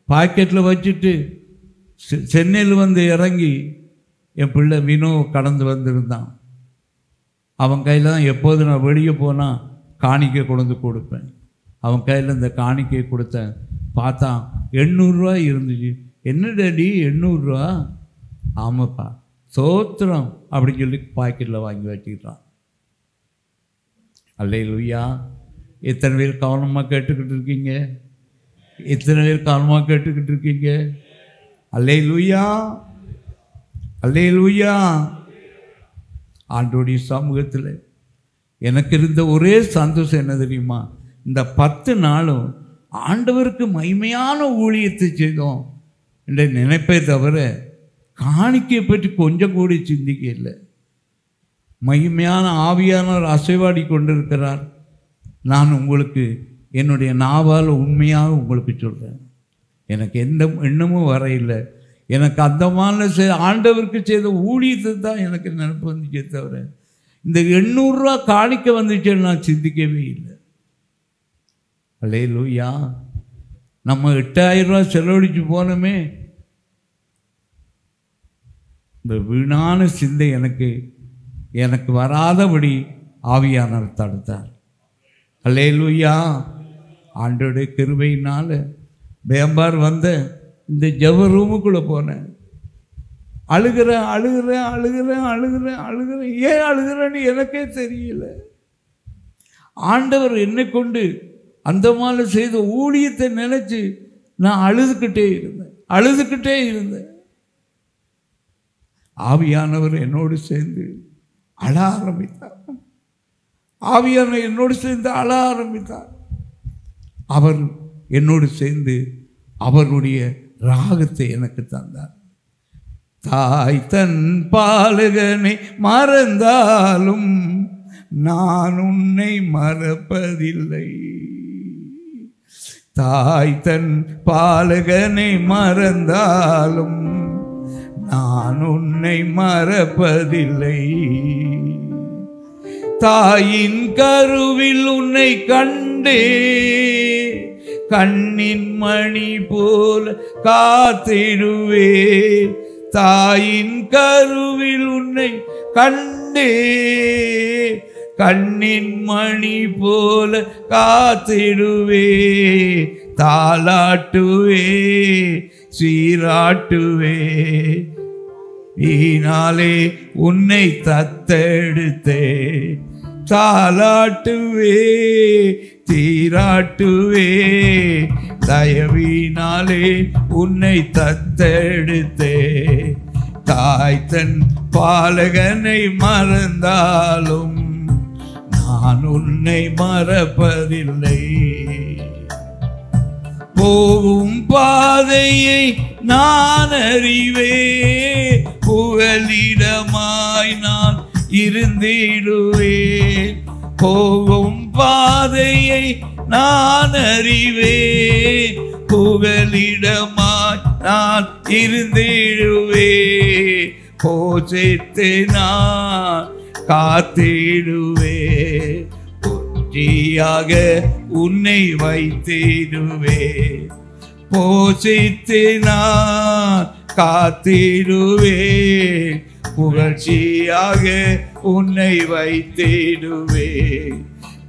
பாக்கெட்டில் வச்சுட்டு சென்னையில் வந்து இறங்கி என் பிள்ளை வினோ கடந்து வந்திருந்தான். அவன் கையில் தான் எப்போது நான் வெளியே போனால் காணிக்கை கொண்டு கொடுப்பேன். அவன் கையில் இந்த காணிக்கையை கொடுத்தேன். பார்த்தா 800 ரூபாய் இருந்துச்சு. என்ன டேடி 800 ரூபா? ஆமாப்பா சோத்திரம் அப்படின்னு சொல்லி பாக்கெட்டில் வாங்கி வச்சுக்கிட்டான். அல்லேலூயா. எத்தனை பேர் கவனமாக கேட்டுக்கிட்டு இருக்கீங்க? எத்தனை பேர் கவனமாக கேட்டுக்கிட்டு இருக்கீங்க? அல்லேலூயா, அல்லேலூயா. ஆண்டோடைய சமூகத்தில் எனக்கு இருந்த ஒரே சந்தோஷம் என்ன தெரியுமா? இந்த 10 நாளும் ஆண்டவருக்கு மகிமையான ஊழியத்தை செய்தோம் என்ற நினைப்பை தவிர காணிக்கையை பற்றி கொஞ்சம் கூட சிந்திக்க இல்லை. மகிமையான ஆவியானவர் அசைவாடி கொண்டிருக்கிறார். நான் உங்களுக்கு என்னுடைய நாவால் உண்மையாக உங்களுக்கு சொல்கிறேன். எனக்கு எந்த எண்ணமும் வரையில்லை. எனக்கு அந்த மாதிரி ஆண்டவருக்கு செய்த ஊழியத்தை தான் எனக்கு நினைப்பு வந்துச்சே தவிர இந்த 800 ரூபா காணிக்க வந்துச்சுன்னு நான் சிந்திக்கவே இல்லை. அல்லேலூயா. நம்ம 8000 ரூபா செலவழித்து போனோமே. இந்த வீணான சிந்தை எனக்கு வராதபடி ஆவியானவர் தடுத்தார். அல்லேலூயா. ஆண்டோடைய கிருபையினால் பேம்பார் வந்த இந்த ஜெப ரூமுக்குள்ளே போனேன். அழுகிறேன். ஏன் அழுகிறேன்னு எனக்கே தெரியல. ஆண்டவர் என்னை கொண்டு அந்த மாதிரி செய்த ஊழியத்தை நினைச்சு நான் அழுதுகிட்டே இருந்தேன். ஆவியானவர் என்னோடு சேர்ந்து அழ ஆரம்பித்தார். அவர் என்னோடு சேர்ந்து அவருடைய ராகத்தை எனக்கு தந்தார். தாய் தன் பாலகனை மறந்தாலும் நான் உன்னை மறப்பதில்லை. தாய் தன் பாலகனை மறந்தாலும் நான் உன்னை மறப்பதில்லை. தாயின் கருவில் உன்னை கண்டே கண்ணின் மணி போல காத்திடுவே. தாயின் கருவில் உன்னை கண்டே கண்ணின் மணி போல காத்திடுவே. தாலாட்டுவே சீராட்டுவே. ஈனாலே உன்னை தத்தெடுத்தே. தாலாட்டுவே தீராட்டுவே. தயவினாலே உன்னை தத்தெடுத்தே. தாய் தன் பாலகனை மறந்தாலும் நான் உன்னை மறப்பதில்லை. போகும் பாதையை நான் அறிவே. புகலிடமாய் நான் இருந்திடுவேன். போகும் பாதையை நான் அறிவேன். புகலிடமாய் நான் இருந்திடுவேன். போஷித்து நான் காத்திடுவேன். ஒன்றியாக உன்னை வைத்திடுவேன். போஷித்து நான் காத்திடுவேன். புகழ்ச்சியாக உன்னை வைத்திடுவேன்.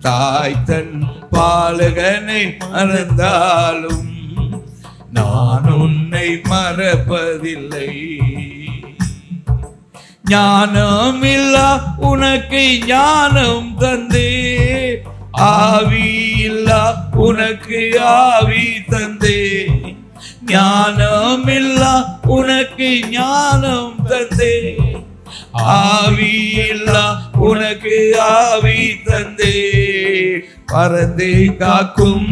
தாய் தன் பாலகனை மறந்தாலும் நான் உன்னை மறப்பதில்லை. ஞானமில்லா உனக்கு ஞானம் தந்தே, ஆவியில்லா உனக்கு ஆவி தந்தே. ஞானமில்லா உனக்கு ஞானம் தந்தே, ஆவியில்லா உனக்கு ஆவி தந்தே. பறந்தே காக்கும்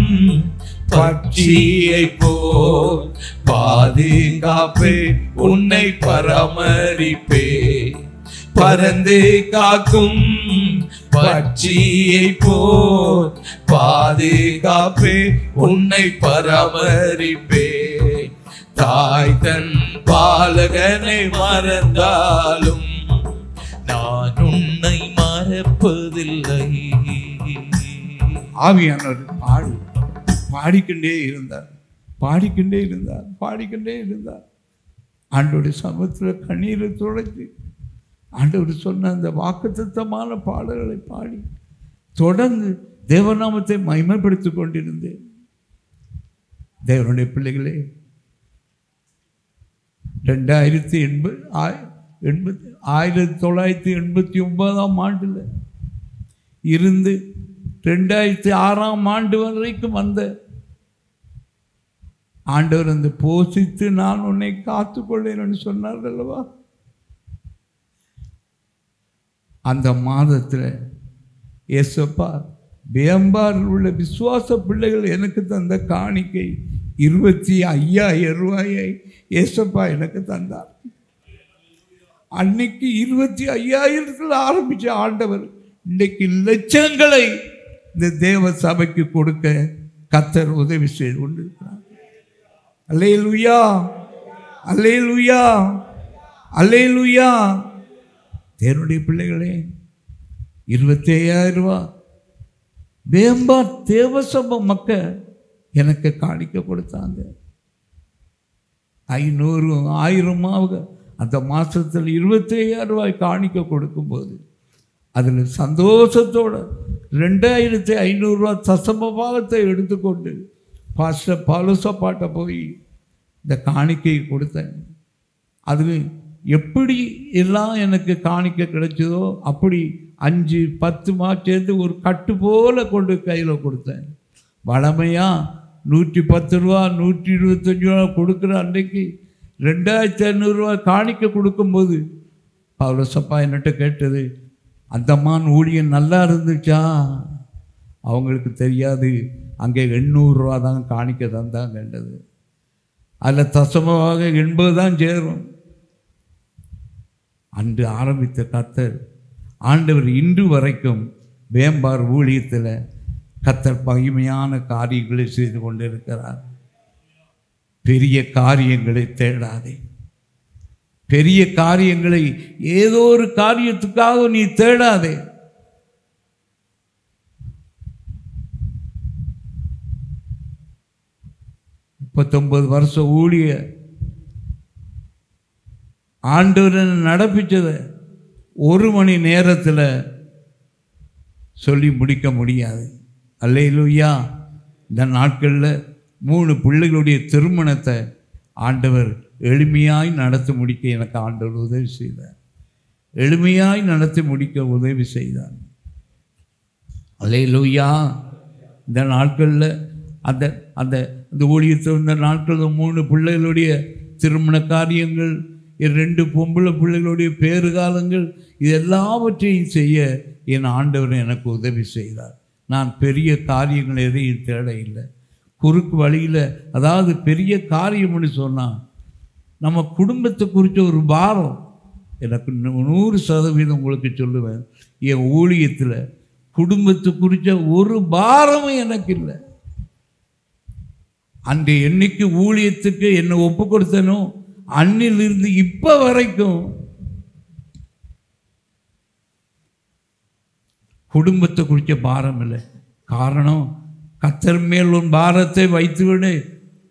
பட்சியை போல் பாதுகாப்பே உன்னை பராமரிப்பே. பறந்தே காக்கும் பட்சியை போல் பாதுகாப்பே உன்னை பராமரிப்பே. தாய் தன் பாலகனை மறந்தாலும் நான் உன்னை மறப்பதில்லை. ஆவியானவர் பாடிக்கொண்டே இருந்தார், பாடிக்கொண்டே இருந்தார், பாடிக்கொண்டே இருந்தார். ஆண்டவருடைய சமூகத்தில் கண்ணீரை துடைத்து ஆண்டவர் சொன்ன அந்த வாக்குத்தத்தமான பாடல்களை பாடி தொடர்ந்து தேவநாமத்தை மகிமைப்படுத்திக் கொண்டிருந்தேன். தேவனுடைய பிள்ளைகளே, 1989 ஆண்டில் இருந்து 2006 வரைக்கும் வந்த ஆண்டவர் அந்த போஷித்து நான் உன்னை காத்துக்கொள்ளேன்னு சொன்னார் அல்லவா? அந்த மாதத்தில் ஏசப்பா பேம்பாரில் உள்ள விசுவாச பிள்ளைகள் எனக்கு தந்த காணிக்கை 25,000 ரூபாயை ஏசப்பா எனக்கு தந்தார். அன்னைக்கு 25,000 ஆரம்பிச்ச ஆண்டவர் இன்றைக்கு லட்சங்களை இந்த தேவ சபைக்கு கொடுக்க கர்த்தர் உதவி செய்து கொண்டிருக்கிறார். அல்லேலூயா, அல்லேலூயா, அல்லேலூயா. தேவனுடைய பிள்ளைகளே, 25,000 ரூபா வேம்பார் தேவசபை மக்கள் எனக்கு காணிக்க கொடுத்தாங்க. 500 1000 அந்த மாதத்தில் 25,000 ரூபாய் காணிக்க கொடுக்கும்போது அதில் சந்தோஷத்தோட 2,500 ரூபா தசம பாகத்தை எடுத்துக்கொண்டு பாஸ்டர் பாலுசப்பாட்ட போய் இந்த காணிக்கையை கொடுத்தேன். அது எப்படி எல்லாம் எனக்கு காணிக்க கிடைச்சதோ அப்படி 5-10 சேர்ந்து ஒரு கட்டு போல கொண்டு கையில் கொடுத்தேன். வளமையாக 110 ரூபா 125 ரூபா கொடுக்குற அன்றைக்கு 2,500 ரூபா காணிக்க கொடுக்கும்போது பவுலசப்பா என்கிட்ட கேட்டது, அந்த மான் ஊழியம் நல்லா இருந்துச்சா? அவங்களுக்கு தெரியாது, அங்கே 800 ரூபா தான் காணிக்க தந்தாங்கன்றது. அதில் தசமமாக 80 தான் சேரும். அன்று ஆரம்பித்த கர்த்தர் ஆண்டவர் இன்று வரைக்கும் வேம்பார் ஊழியத்தில் கர்த்தர் மகிமையான காரியங்களை செய்து கொண்டிருக்கிறார். பெரிய காரியங்களை தேடாதே. பெரிய காரியங்களை ஏதோ ஒரு காரியத்துக்காக நீ தேடாதே. முப்பத்தொன்பது வருஷம் ஊழிய ஆண்டவர் நடப்பிச்சதை 1 மணி நேரத்தில் சொல்லி முடிக்க முடியாது. அல்லேலூயா. இந்த நாட்களில் 3 பிள்ளைகளுடைய திருமணத்தை ஆண்டவர் எளிமையாய் நடத்தி முடிக்க எனக்கு ஆண்டவர் உதவி செய்தார். எளிமையாய் நடத்தி முடிக்க உதவி செய்தார். அல்லேலூயா. இந்த நாட்களில் அந்த அந்த இந்த ஊழியத்தை இந்த நாட்களில் 3 பிள்ளைகளுடைய திருமண காரியங்கள், 2 பொம்பளை பிள்ளைகளுடைய பேறுகாலங்கள், இது எல்லாவற்றையும் செய்ய என் ஆண்டவர் எனக்கு உதவி செய்தார். நான் பெரிய காரியங்கள் எதையும் தேட இல்லை. குறுக்கு வழியில், அதாவது பெரிய காரியம்னு சொன்னால் நம்ம குடும்பத்தை குறித்த ஒரு பாரம், எனக்கு 100% உங்களுக்கு சொல்லுவேன், என் ஊழியத்தில் குடும்பத்தை குறித்த ஒரு பாரமும் எனக்கு இல்லை. அந்த என்னைக்கு ஊழியத்துக்கு என்னை ஒப்பு கொடுத்தனோ அன்னிலிருந்து இப்போ வரைக்கும் குடும்பத்தை குறித்த பாரம் இல்லை. காரணம், கர்த்தர் மேல் உன் பாரத்தை வைத்துவிடு,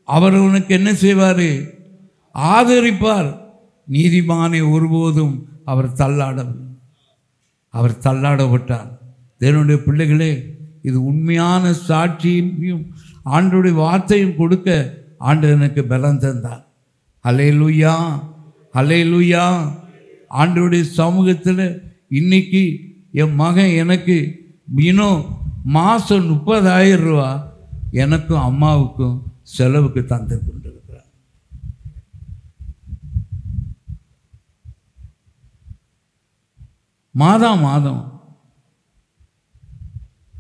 அவர் உனக்கு என்ன செய்வார்? ஆதரிப்பார். நீதிமானை ஒருபோதும் அவர் தள்ளாடப்பட்டார். தேவனுடைய பிள்ளைகளே, இது உண்மையான சாட்சியும் ஆண்டவருடைய வார்த்தையும் கொடுக்க ஆண்டவர் எனக்கு பலம் தந்தார். அல்லேலூயா, அல்லேலூயா. ஆண்டவருடைய சமூகத்தில் இன்னைக்கு என் மகன் எனக்கு இன்னும் மாதம் 30,000 ரூபா எனக்கும் அம்மாவுக்கும் செலவுக்கு தந்து கொண்டிருக்கிறார். மாதம்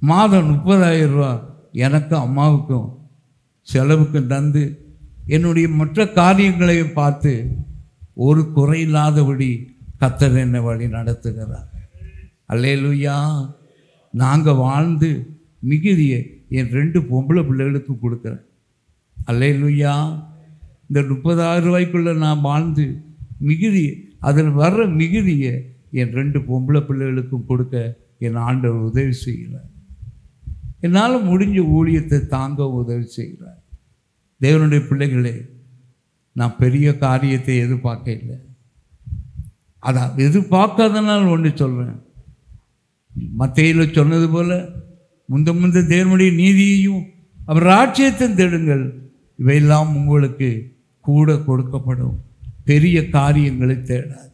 30,000 ரூபா எனக்கும் அம்மாவுக்கும் செலவுக்கு தந்து என்னுடைய மற்ற காரியங்களையும் பார்த்து ஒரு குறையில்லாதபடி கர்த்தர் என்னை வழி நடத்துகிறார். அல்லேலூயா. நாங்கள் வாழ்ந்து மிகுதியை என் 2 பொம்பளை பிள்ளைகளுக்கு கொடுக்குறேன். அல்லேலூயா. இந்த 30,000 ரூபாய்க்குள்ளே நான் வாழ்ந்து மிகுதி, அதில் வர்ற மிகுதியை என் 2 பொம்பளை பிள்ளைகளுக்கும் கொடுக்க என் ஆண்டவர் உதவி செய்கிறார். என்னால் முடிஞ்ச ஊழியத்தை தாங்க உதவி செய்கிறார். தேவனுடைய பிள்ளைகளே, நான் பெரிய காரியத்தை எதிர்பார்க்க இல்லை. அதான் எதிர்பார்க்காதனால் ஒன்று சொல்கிறேன். மத்தேயுவில் சொன்னது போல, முந்த தேவனுடைய நீதியையும் அவர் ராஜ்யத்தையும் தேடுங்கள், இவையெல்லாம் உங்களுக்கு கூட கொடுக்கப்படும். பெரிய காரியங்களை தேடாது.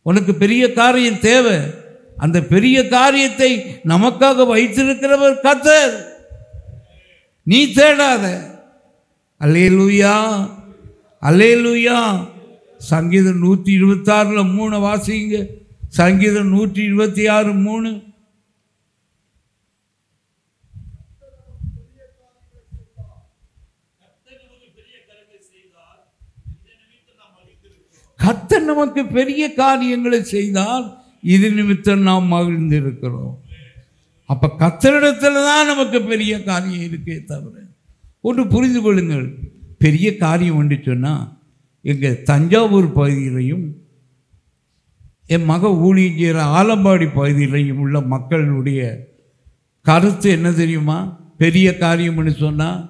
உனக்கு பெரிய காரியம் தேவை. அந்த பெரிய காரியத்தை நமக்காக வைத்திருக்கிறவர் கர்த்தர். நீ தேடாத. அல்லேலூயா, அல்லேலூயா. சங்கீதம் 126 3 வாசிங்க. சங்கீதம் 126 3. கர்த்தர் நமக்கு பெரிய காரியங்களை செய்தால் இது நிமித்தம் நாம் மகிழ்ந்திருக்கிறோம். அப்ப கர்த்தரிடத்துல தான் நமக்கு பெரிய காரியம் இருக்கே தவிர. ஒன்று புரிந்து கொள்ளுங்கள், பெரிய காரியம் என்று சொன்னால் எங்கள் தஞ்சாவூர் பகுதியிலையும் என் மக ஊழியம் செய்கிற ஆலம்பாடி பகுதியிலையும் உள்ள மக்களுடைய கருத்து என்ன தெரியுமா? பெரிய காரியம்னு சொன்னால்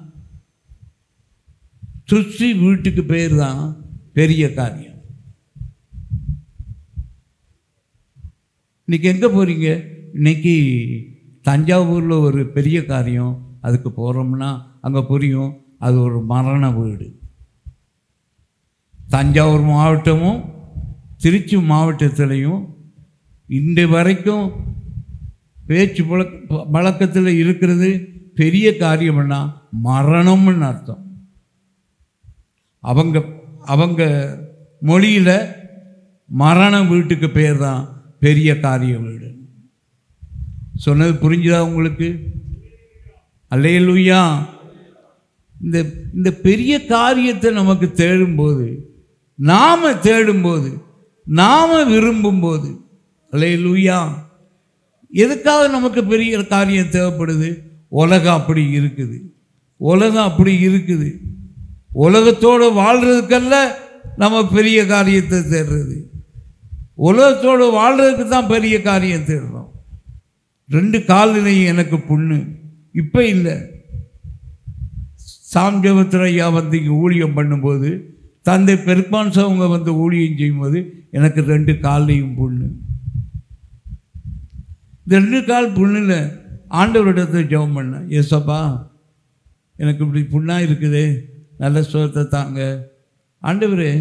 சுற்றி வீட்டுக்கு பேர் தான் பெரிய காரியம். இன்றைக்கி எங்கே போகிறீங்க? இன்றைக்கி தஞ்சாவூரில் ஒரு பெரிய காரியம், அதுக்கு போகிறோம்னா அங்கே புரியும், அது ஒரு மரண வீடு. தஞ்சாவூர் மாவட்டமும் திருச்சி மாவட்டத்திலையும் இன்று வரைக்கும் பேச்சு வழக்கத்தில் இருக்கிறது பெரிய காரியம்னா மரணம்னு அர்த்தம். அவங்க மொழியில் மரண வீட்டுக்கு பேர் தான் பெரிய காரிய வீடு. சொன்னது புரிஞ்சுதா உங்களுக்கு? அல்லேலூயா. இந்த பெரிய காரியத்தை நமக்கு தேடும்போது, நாம் விரும்பும்போது, அல்லேலூயா. எதுக்காக நமக்கு பெரிய காரியம் தேவைப்படுது? உலகம் அப்படி இருக்குது. உலகத்தோடு வாழ்கிறதுக்கல்ல நம்ம பெரிய காரியத்தை தேடுறது. உலகத்தோடு வாழ்கிறதுக்கு தான் பெரிய காரியம் தேடுறோம். 2 கால்நிலையும் எனக்கு புண்ணு இப்போ இல்லை. சாம்ஜபத்திர ஐயா வந்து இங்கே ஊழியம் பண்ணும்போது, தந்தை பெருமான்ஸ் அவங்க வந்து ஊழியம் செய்யும்போது எனக்கு 2 கால்லையும் புண்ணு. இந்த 2 கால் புண்ணில் ஆண்டவரிடத்தை ஜெபம் பண்ணேன். ஏசப்பா, எனக்கு இப்படி புண்ணாக இருக்குது, நல்ல சுகத்தை தாங்க. ஆண்டவரே,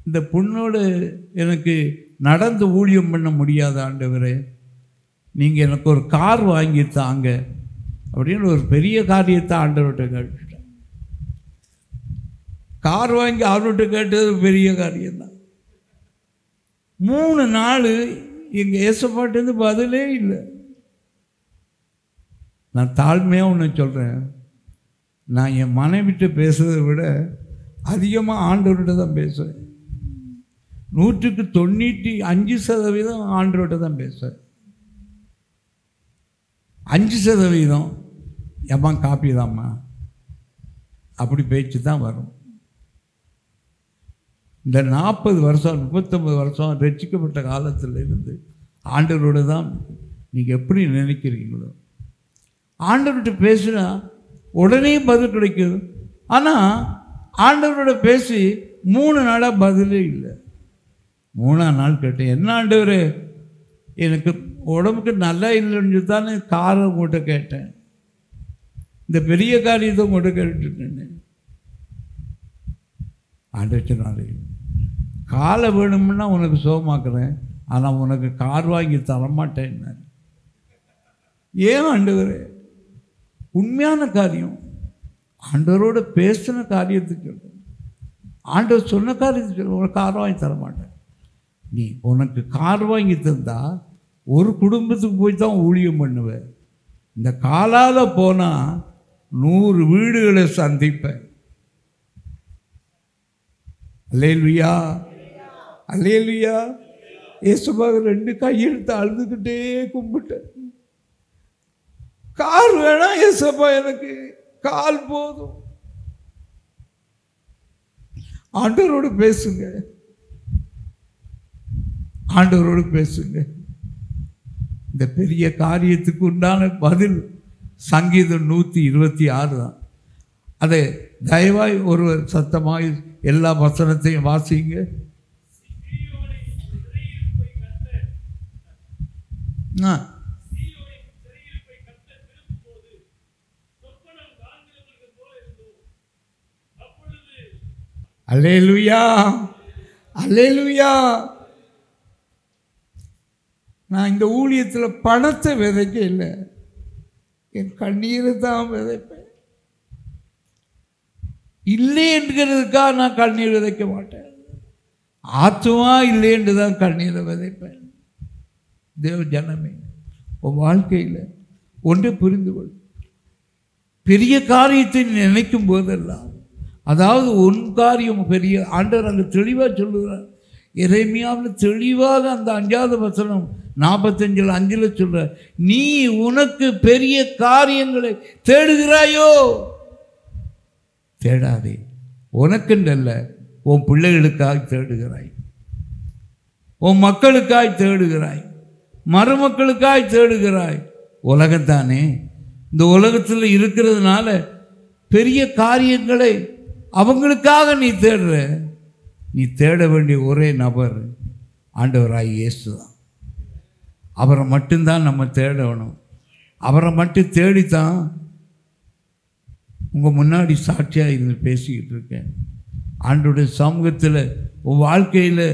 இந்த புண்ணோடு எனக்கு நடந்து ஊழியம் பண்ண முடியாத ஆண்டவரே, நீங்கள் எனக்கு ஒரு கார் வாங்கி தாங்க அப்படின்னு ஒரு பெரிய காரியத்தை ஆண்டவர்கிட்ட கேட்டுட்டேன். கார் வாங்கி அவர்கிட்ட கேட்டது பெரிய காரியம்தான். 3 நாள் எங்கள் ஏசப்பாட்டேருந்து பதிலே இல்லை. நான் தாழ்மையாக ஒன்று சொல்கிறேன், நான் என் மனைவிட்ட பேசுறதை விட அதிகமாக ஆண்டவர்கிட்ட தான் பேசுவேன். 195% ஆண்டவர்கிட்ட தான் பேசுவார். 5% ஏம்மா காப்பி தாம்மா அப்படி பேச்சு தான் வரும். இந்த 40 வருஷம் 39 வருஷம் ரட்சிக்கப்பட்ட காலத்தில் இருந்து ஆண்டவரோடு தான் நீங்கள் எப்படி நினைக்கிறீங்களோ ஆண்டவர்கிட்ட பேசுனா உடனே பதில் கிடைக்கும். ஆனால் ஆண்டவரோட பேசி 3 நாளாக பதிலே இல்லை. 3ஆம் நாள் கேட்டேன், என்ன ஆண்டவர் எனக்கு உடம்புக்கு நல்லா இல்லைன்னு தானே காரை உங்கள்கிட்ட கேட்டேன், இந்த பெரிய காரியத்தை உங்கள்கிட்ட கேட்டுட்டேன். ஆண்டவர் சொன்னாரு, காலை வேணும்னா உனக்கு சுகமாக்குறேன், ஆனால் உனக்கு கார் வாங்கி தரமாட்டேன்னாரு. ஏன் ஆண்டவர்? உண்மையான காரியம், ஆண்டவரோட பேசின காரியத்துக்கு சொல்கிறேன், ஆண்டவர் சொன்ன காரியத்துக்கு சொல்ல, உனக்கு கார் வாங்கி தரமாட்டேன். நீ உனக்கு கார் வாங்கி தந்தா ஒரு குடும்பத்துக்கு போய் தான் ஊழியம் பண்ணுவேன். இந்த காலால் போனால் 100 வீடுகளை சந்திப்பேன். அல்லேலூயா, அல்லேலூயா. இயேசுவாக 2 கையெழுத்து அழுதுகிட்டே கும்பிட்டேன். கார் வேணாம் இயேசுப்பா, எனக்கு கால் போதும். ஆண்டவரோடு பேசுங்க, ஆண்டவரோடு பேசுங்க. இந்த பெரிய காரியத்துக்கு உண்டான பதில் சங்கீதம் 126 தான். அதை தயவாய் ஒருவர் சத்தமாய் எல்லா வசனத்தையும் வாசிங்க. அல்லேலூயா, அல்லேலூயா. நான் இந்த ஊழியத்தில் பணத்தை விதைக்க இல்லை, என் கண்ணீரை தான் விதைப்பேன். இல்லை என்கிறதுக்காக நான் கண்ணீர் விதைக்க மாட்டேன். ஆத்துமா இல்லை என்று தான் கண்ணீரை விதைப்பேன். தேவ ஜனமே, உன் வாழ்க்கையில் ஒன்றை புரிந்து கொள். பெரிய காரியத்தை நினைக்கும் போதெல்லாம், அதாவது உன் காரியம் பெரிய, ஆண்டவர் அங்கே தெளிவாக சொல்லுகிறார். எரேமியாவில் தெளிவாக அந்த 5வது வசனம் 45:5 சொல்ற, நீ உனக்கு பெரிய காரியங்களை தேடுகிறாயோ? தேடாதே, உனக்குன்றல்ல, உன் பிள்ளைகளுக்காக தேடுகிறாய், உன் மக்களுக்காய் தேடுகிறாய், மருமக்களுக்காய் தேடுகிறாய். உலகத்தானே, இந்த உலகத்தில் இருக்கிறதுனால பெரிய காரியங்களை அவங்களுக்காக நீ தேடுற. நீ தேட வேண்டிய ஒரே நபர் ஆண்டவராய் இயேசு தான். அவரை மட்டும்தான் நம்ம தேடணும். அவரை மட்டும் தேடித்தான் உங்கள் முன்னாடி சாட்சியாக இருந்து பேசிக்கிட்டு இருக்கேன். ஆண்டவருடைய சமூகத்தில் உன் வாழ்க்கையில்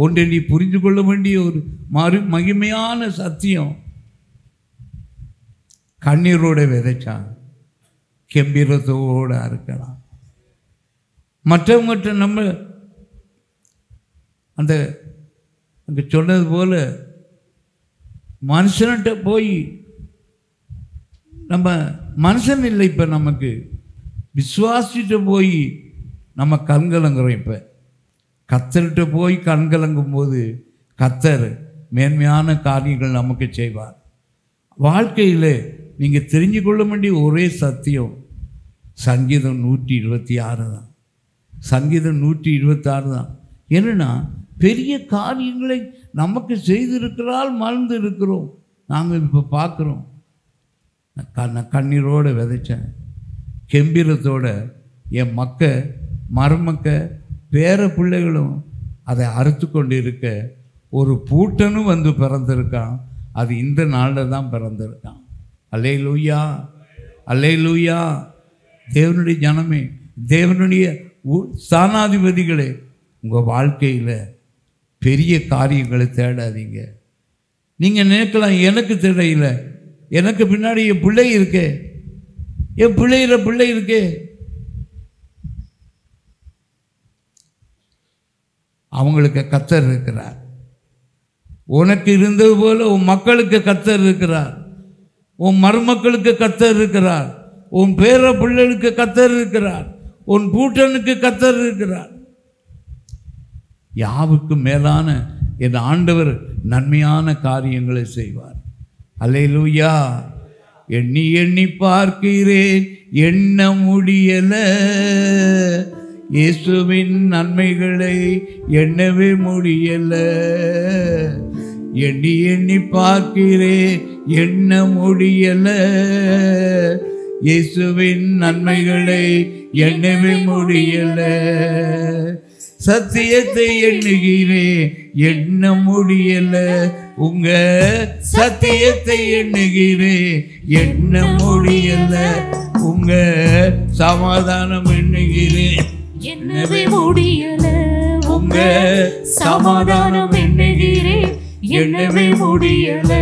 ஒன்றை நீ புரிந்து கொள்ள வேண்டிய ஒரு மகிமையான சத்தியம், கண்ணீரோடு விதைச்சான் கெம்பீரத்தோடு அறுக்கலாம். மற்ற நம்ம அந்த அங்கே சொன்னது போல் மனுஷன்கிட்ட போய், நம்ம மனுஷன் இல்லை, இப்போ நமக்கு விசுவாசிட்ட போய் நம்ம கண்கலங்குறோம். இப்போ கர்த்தர்கிட்ட போய் கண்கலங்கும் போது கர்த்தர் மேன்மையான காரியங்கள் நமக்கு செய்வார். வாழ்க்கையில் நீங்கள் தெரிஞ்சு கொள்ள வேண்டிய ஒரே சத்தியம் சங்கீதம் 126 தான். சங்கீதம் 126 தான். என்னன்னா, பெரிய காரியங்களை நமக்கு செய்திருக்கிறால் மறந்து இருக்கிறோம். நாங்கள் இப்போ பார்க்குறோம். கண்ணீரோடு விதைச்சேன், கெம்பீரத்தோட என் மருமக்க பேர பிள்ளைகளும் அதை அறுத்து கொண்டு இருக்க ஒரு பூட்டனும் வந்து பிறந்திருக்கான். அது இந்த நாளில் தான் பிறந்திருக்கான். அல்லேலூயா, அல்லேலூயா. தேவனுடைய ஜனமே, தேவனுடைய ஸ்தானாதிபதிகளே, உங்கள் வாழ்க்கையில் பெரிய காரியங்களை தேடாதீங்க. நீங்கள் நினைக்கலாம், எனக்கு தேடையில, எனக்கு பின்னாடி என் பிள்ளை இருக்கே, என் பிள்ளை இருக்கே. அவங்களுக்கு கர்த்தர் இருக்கிறார். உனக்கு இருந்தது போல உன் மக்களுக்கு கர்த்தர் இருக்கிறார். உன் மருமக்களுக்கு கர்த்தர் இருக்கிறார். உன் பேர பிள்ளைகளுக்கு கர்த்தர் இருக்கிறார். உன் பூட்டனுக்கு கர்த்தர் இருக்கிறார். யாவுக்கும் மேலான என் ஆண்டவர் நன்மையான காரியங்களை செய்வார். அல்லேலூயா. எண்ணி எண்ணி பார்க்கிறேன், எண்ண முடியல. இயேசுவின் நன்மைகளை எண்ணவே முடியல. எண்ணி எண்ணி பார்க்கிறேன், எண்ண முடியல. இயேசுவின் நன்மைகளை எண்ணவே முடியல. சத்தியத்தை எண்ணுகிறேன், எண்ண முடியல. உங்க சத்தியத்தை எண்ணுகிறேன், எண்ண முடியல. உங்க சமாதானம் எண்ணுகிறேன், எண்ணவே முடியல. உங்க சமாதானம் எண்ணுகிறேன், எண்ணவே முடியல.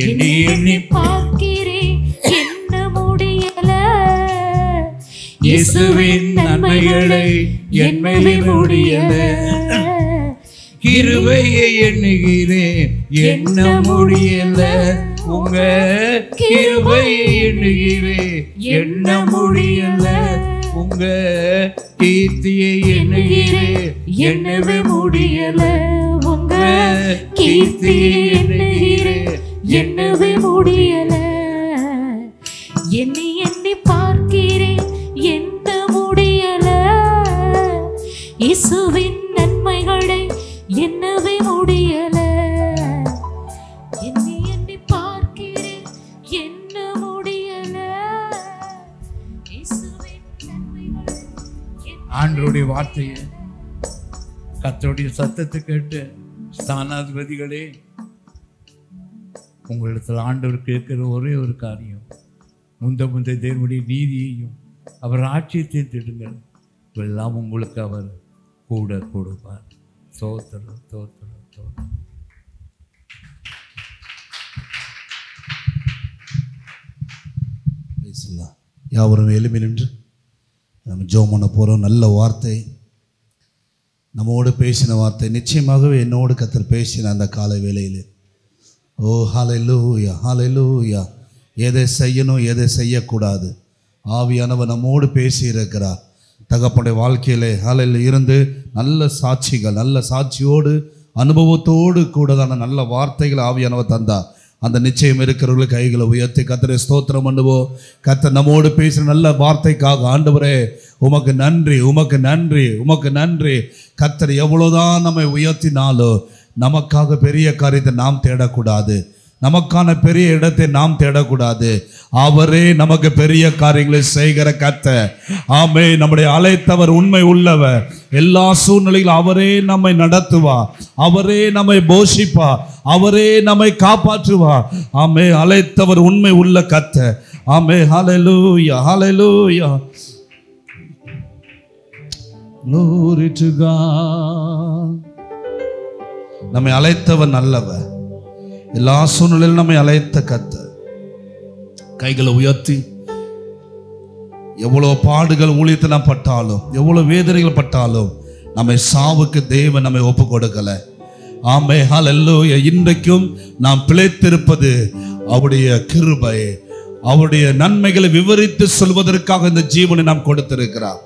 எண்ணி எண்ணி பார்க்கிறேன், எண்ண முடியல. இயேசுவின் நன்மைகளை எண்ணவே முடியல. கிருபையை எண்ணுகிறேன், எண்ண முடியல. உங்க கிருபையை எண்ணுகிறேன், எண்ண முடியல. உங்க கீர்த்தியை எண்ணுகிறேன், எண்ணவே முடியல. உங்க கீர்த்தியை எண்ணுகிறேன், எண்ணவே முடியல. எண்ணி எண்ணி பார்க்கிறேன், எண்ண முடியல. இயேசுவின் நன்மைகளை எண்ணவே முடியல. எண்ணி எண்ணி பார்க்கிறேன், எண்ண முடியல. இயேசுவின் நன்மைகளை ஆண்டவருடைய வார்த்தையை, கர்த்தருடைய சத்தத்தை கேட்டு ஸ்தானாதிபதிகளே, உங்களிடத்தில் ஆண்டவர் கேட்கிற ஒரே ஒரு காரியம், முந்த தேவனுடைய நீதியையும் அவர் ராஜ்யத்தையும் தேடுங்கள், எல்லாம் உங்களுக்கு அவர் கூட கொடுப்பார். ஸ்தோத்திரம், ஸ்தோத்திரம், ஸ்தோத்திரம். யாவரும் எழுப்பி நின்று நம்ம ஜெபம் பண்ண போகிறோம். நல்ல வார்த்தை, நம்மோடு பேசின வார்த்தை, நிச்சயமாகவே என்னோடு கர்த்தர் பேசின அந்த காலை வேளையில். ஓ ஹல்லேலூயா, ஹல்லேலூயா. எதை செய்யணும், எதை செய்யக்கூடாது, ஆவியானவர் நம்மோடு பேசி இருக்கிறார். தகப்பனுடைய வாழ்க்கையிலே ஹல்லேலூயா இருந்து நல்ல சாட்சிகள், நல்ல சாட்சியோடு அனுபவத்தோடு கூட தான நல்ல வார்த்தைகள் ஆவியானவர் தந்தார். அந்த நிச்சயம் இருக்கிறவர்களுக்கு கைகளை உயர்த்தி கர்த்தரை ஸ்தோத்திரம் பண்ணுவோம். கர்த்தர் நம்மோடு பேசுகிற நல்ல வார்த்தைக்காக ஆண்டவரே உமக்கு நன்றி, உமக்கு நன்றி, உமக்கு நன்றி. கர்த்தர் எவ்வளோதான் நம்மை உயர்த்தினாலும் நமக்காக பெரிய காரியத்தை நாம் தேடக்கூடாது, நமக்கான பெரிய இடத்தை நாம் தேடக்கூடாது. அவரே நமக்கு பெரிய காரியங்களை செய்கிற கர்த்தர். ஆமே. நம்முடைய அழைத்தவர் உண்மை உள்ளவர். எல்லா சூழ்நிலையிலும் அவரே நம்மை நடத்துவார், அவரே நம்மை போஷிப்பார், அவரே நம்மை காப்பாற்றுவார். ஆமே. அழைத்தவர் உண்மை உள்ள கர்த்தர். ஆமே. ஹல்லேலூயா, ஹல்லேலூயா. Glory to God. நம்மை அழைத்தவர் நல்லவர். எல்லா சூழ்நிலையிலும் நம்மை அழைத்த கர்த்தர். கைகளை உயர்த்தி, எவ்வளவு பாடுகள் ஊழியத்தில் நாம் பட்டாலும், எவ்வளவு வேதனைகள் பட்டாலும் நம்மை சாவுக்கு தேவன் நம்மை ஒப்பு கொடுக்கல. ஆமே. ஹல்லேலூயா. இன்றைக்கும் நாம் பிழைத்திருப்பது அவருடைய கிருபை, அவருடைய நன்மைகளை விவரித்து சொல்வதற்காக இந்த ஜீவனை நாம் கொடுத்திருக்கிறார்.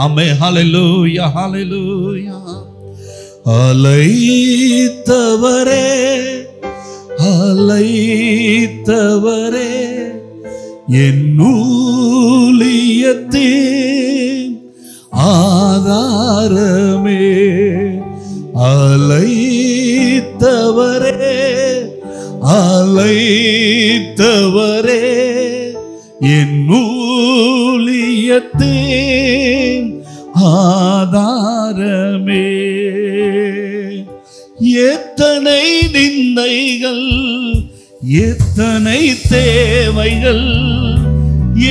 ஆமே. ஹல்லேலூயா, ஹல்லேலூயா. அழைத்தவரே, அழைத்தவரே, என் ஊழியத்தின் ஆதாரமே. அழைத்தவரே, அழைத்தவரே, என் ஊழியத்தின் ஆதாரமே. எத்தனை நிந்தைகள், எத்தனை தேவைகள்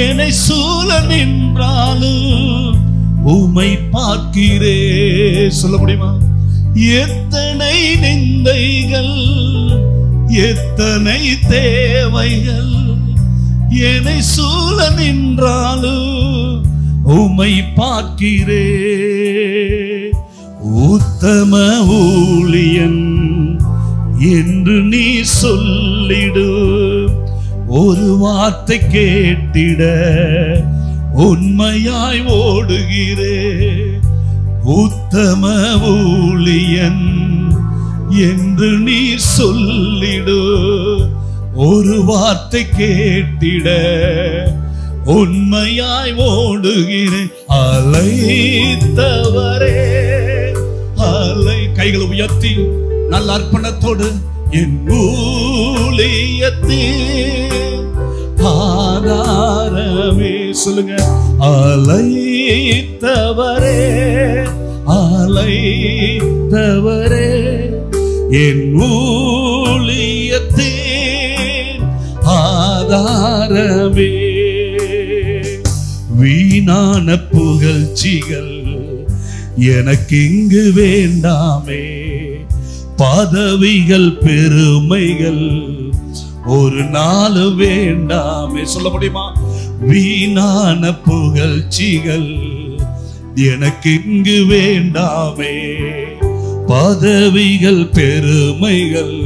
என்னை சூழ நின்றாலும் உம்மை பார்க்கிறே. சொல்ல முடியுமா? எத்தனை நிந்தைகள், எத்தனை தேவைகள் என்னை சூழ நின்றாலும் உம்மை பார்க்கிறே. உத்தம ஊழியன் என்று நீ சொல்லிடு, ஒரு வார்த்தை கேட்டிட உண்மையாய் ஓடுகிறே. உத்தம ஊழியன் என்று நீ சொல்லிடு. ஒரு வார்த்தை கேட்டிட உண்மையாய் ஓடுகிறேன். அழைத்தவரே அலை. கைகளை உயர்த்தி நல்ல அர்ப்பணத்தோடு என் ஊழியத்தின் ஆதாரமே சொல்லுங்க. அழைத்தவரே அழைத்தவரே என் ஊழியத்தின் ஆதாரமே. வீணான புகழ்ச்சிகள் எனக்கு இங்கு வேண்டாமே. பதவிகள் பெருமைகள் ஒரு நாள் வேண்டாமே. சொல்ல முடியுமா? வீணான புகழ்ச்சிகள் எனக்கு இங்கு வேண்டாமே. பதவிகள் பெருமைகள்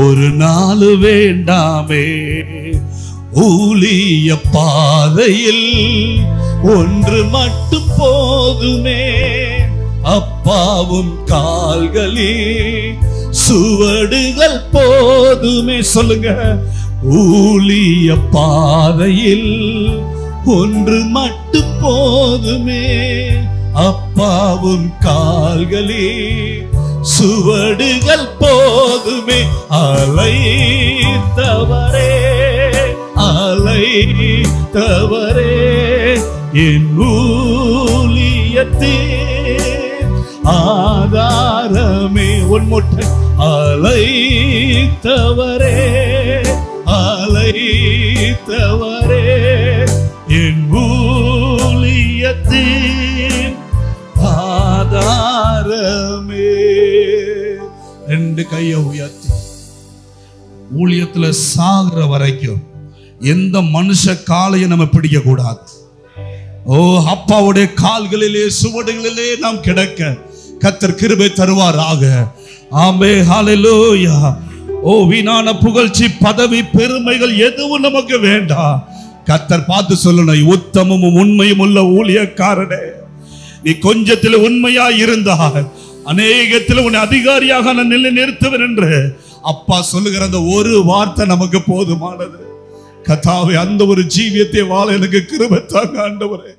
ஒரு நாள் வேண்டாமே. ஊழிய பாதையில் ஒன்று மட்டும் போதுமே. அப்பாவும் கால்களில் சுவடுகள் போதுமே. சொல்லுங்க. ஊழிய பாதையில் ஒன்று மட்டும் போதுமே. அப்பாவும் கால்களில் சுவடுகள் போதுமே. அழைத்தவரே அழைத்தவரே என் ஊழியத்தின் ஆதாரமே. ஒன்மொட்டை அழைத்தவரே அழைத்தவரே என் ஊழியத்தின் ஆதாரமே. ரெண்டு கையை உயர்த்தி ஊழியத்துல சாகுற வரைக்கும் எந்த மனுஷ காலையும் நம்ம பிடிக்க கூடாது. ஓ, அப்பாவுடைய கால்களிலே சுவடுகளிலே நாம் கிடக்க கர்த்தர் கிருபை தருவாராக. ஆமே, ஹல்லேலூயா. ஓ, வீணான புகழ்ச்சி பதவி பெருமைகள் எதுவும் நமக்கு வேண்டாம். கர்த்தர் பார்த்து சொல்லணும், உத்தமமும் உண்மையும் உள்ள ஊழியக்காரனே, நீ கொஞ்சத்தில் உண்மையா இருந்தால் அநேகத்தில் உன்னை அதிகாரியாக நான் நிறுத்துவேன் என்று அப்பா சொல்லுகிற அந்த ஒரு வார்த்தை நமக்கு போதுமானது. கர்த்தாவே, அந்த ஒரு ஜீவியத்தை வாழ எனக்கு கிருபை தாங்க ஆண்டவரே.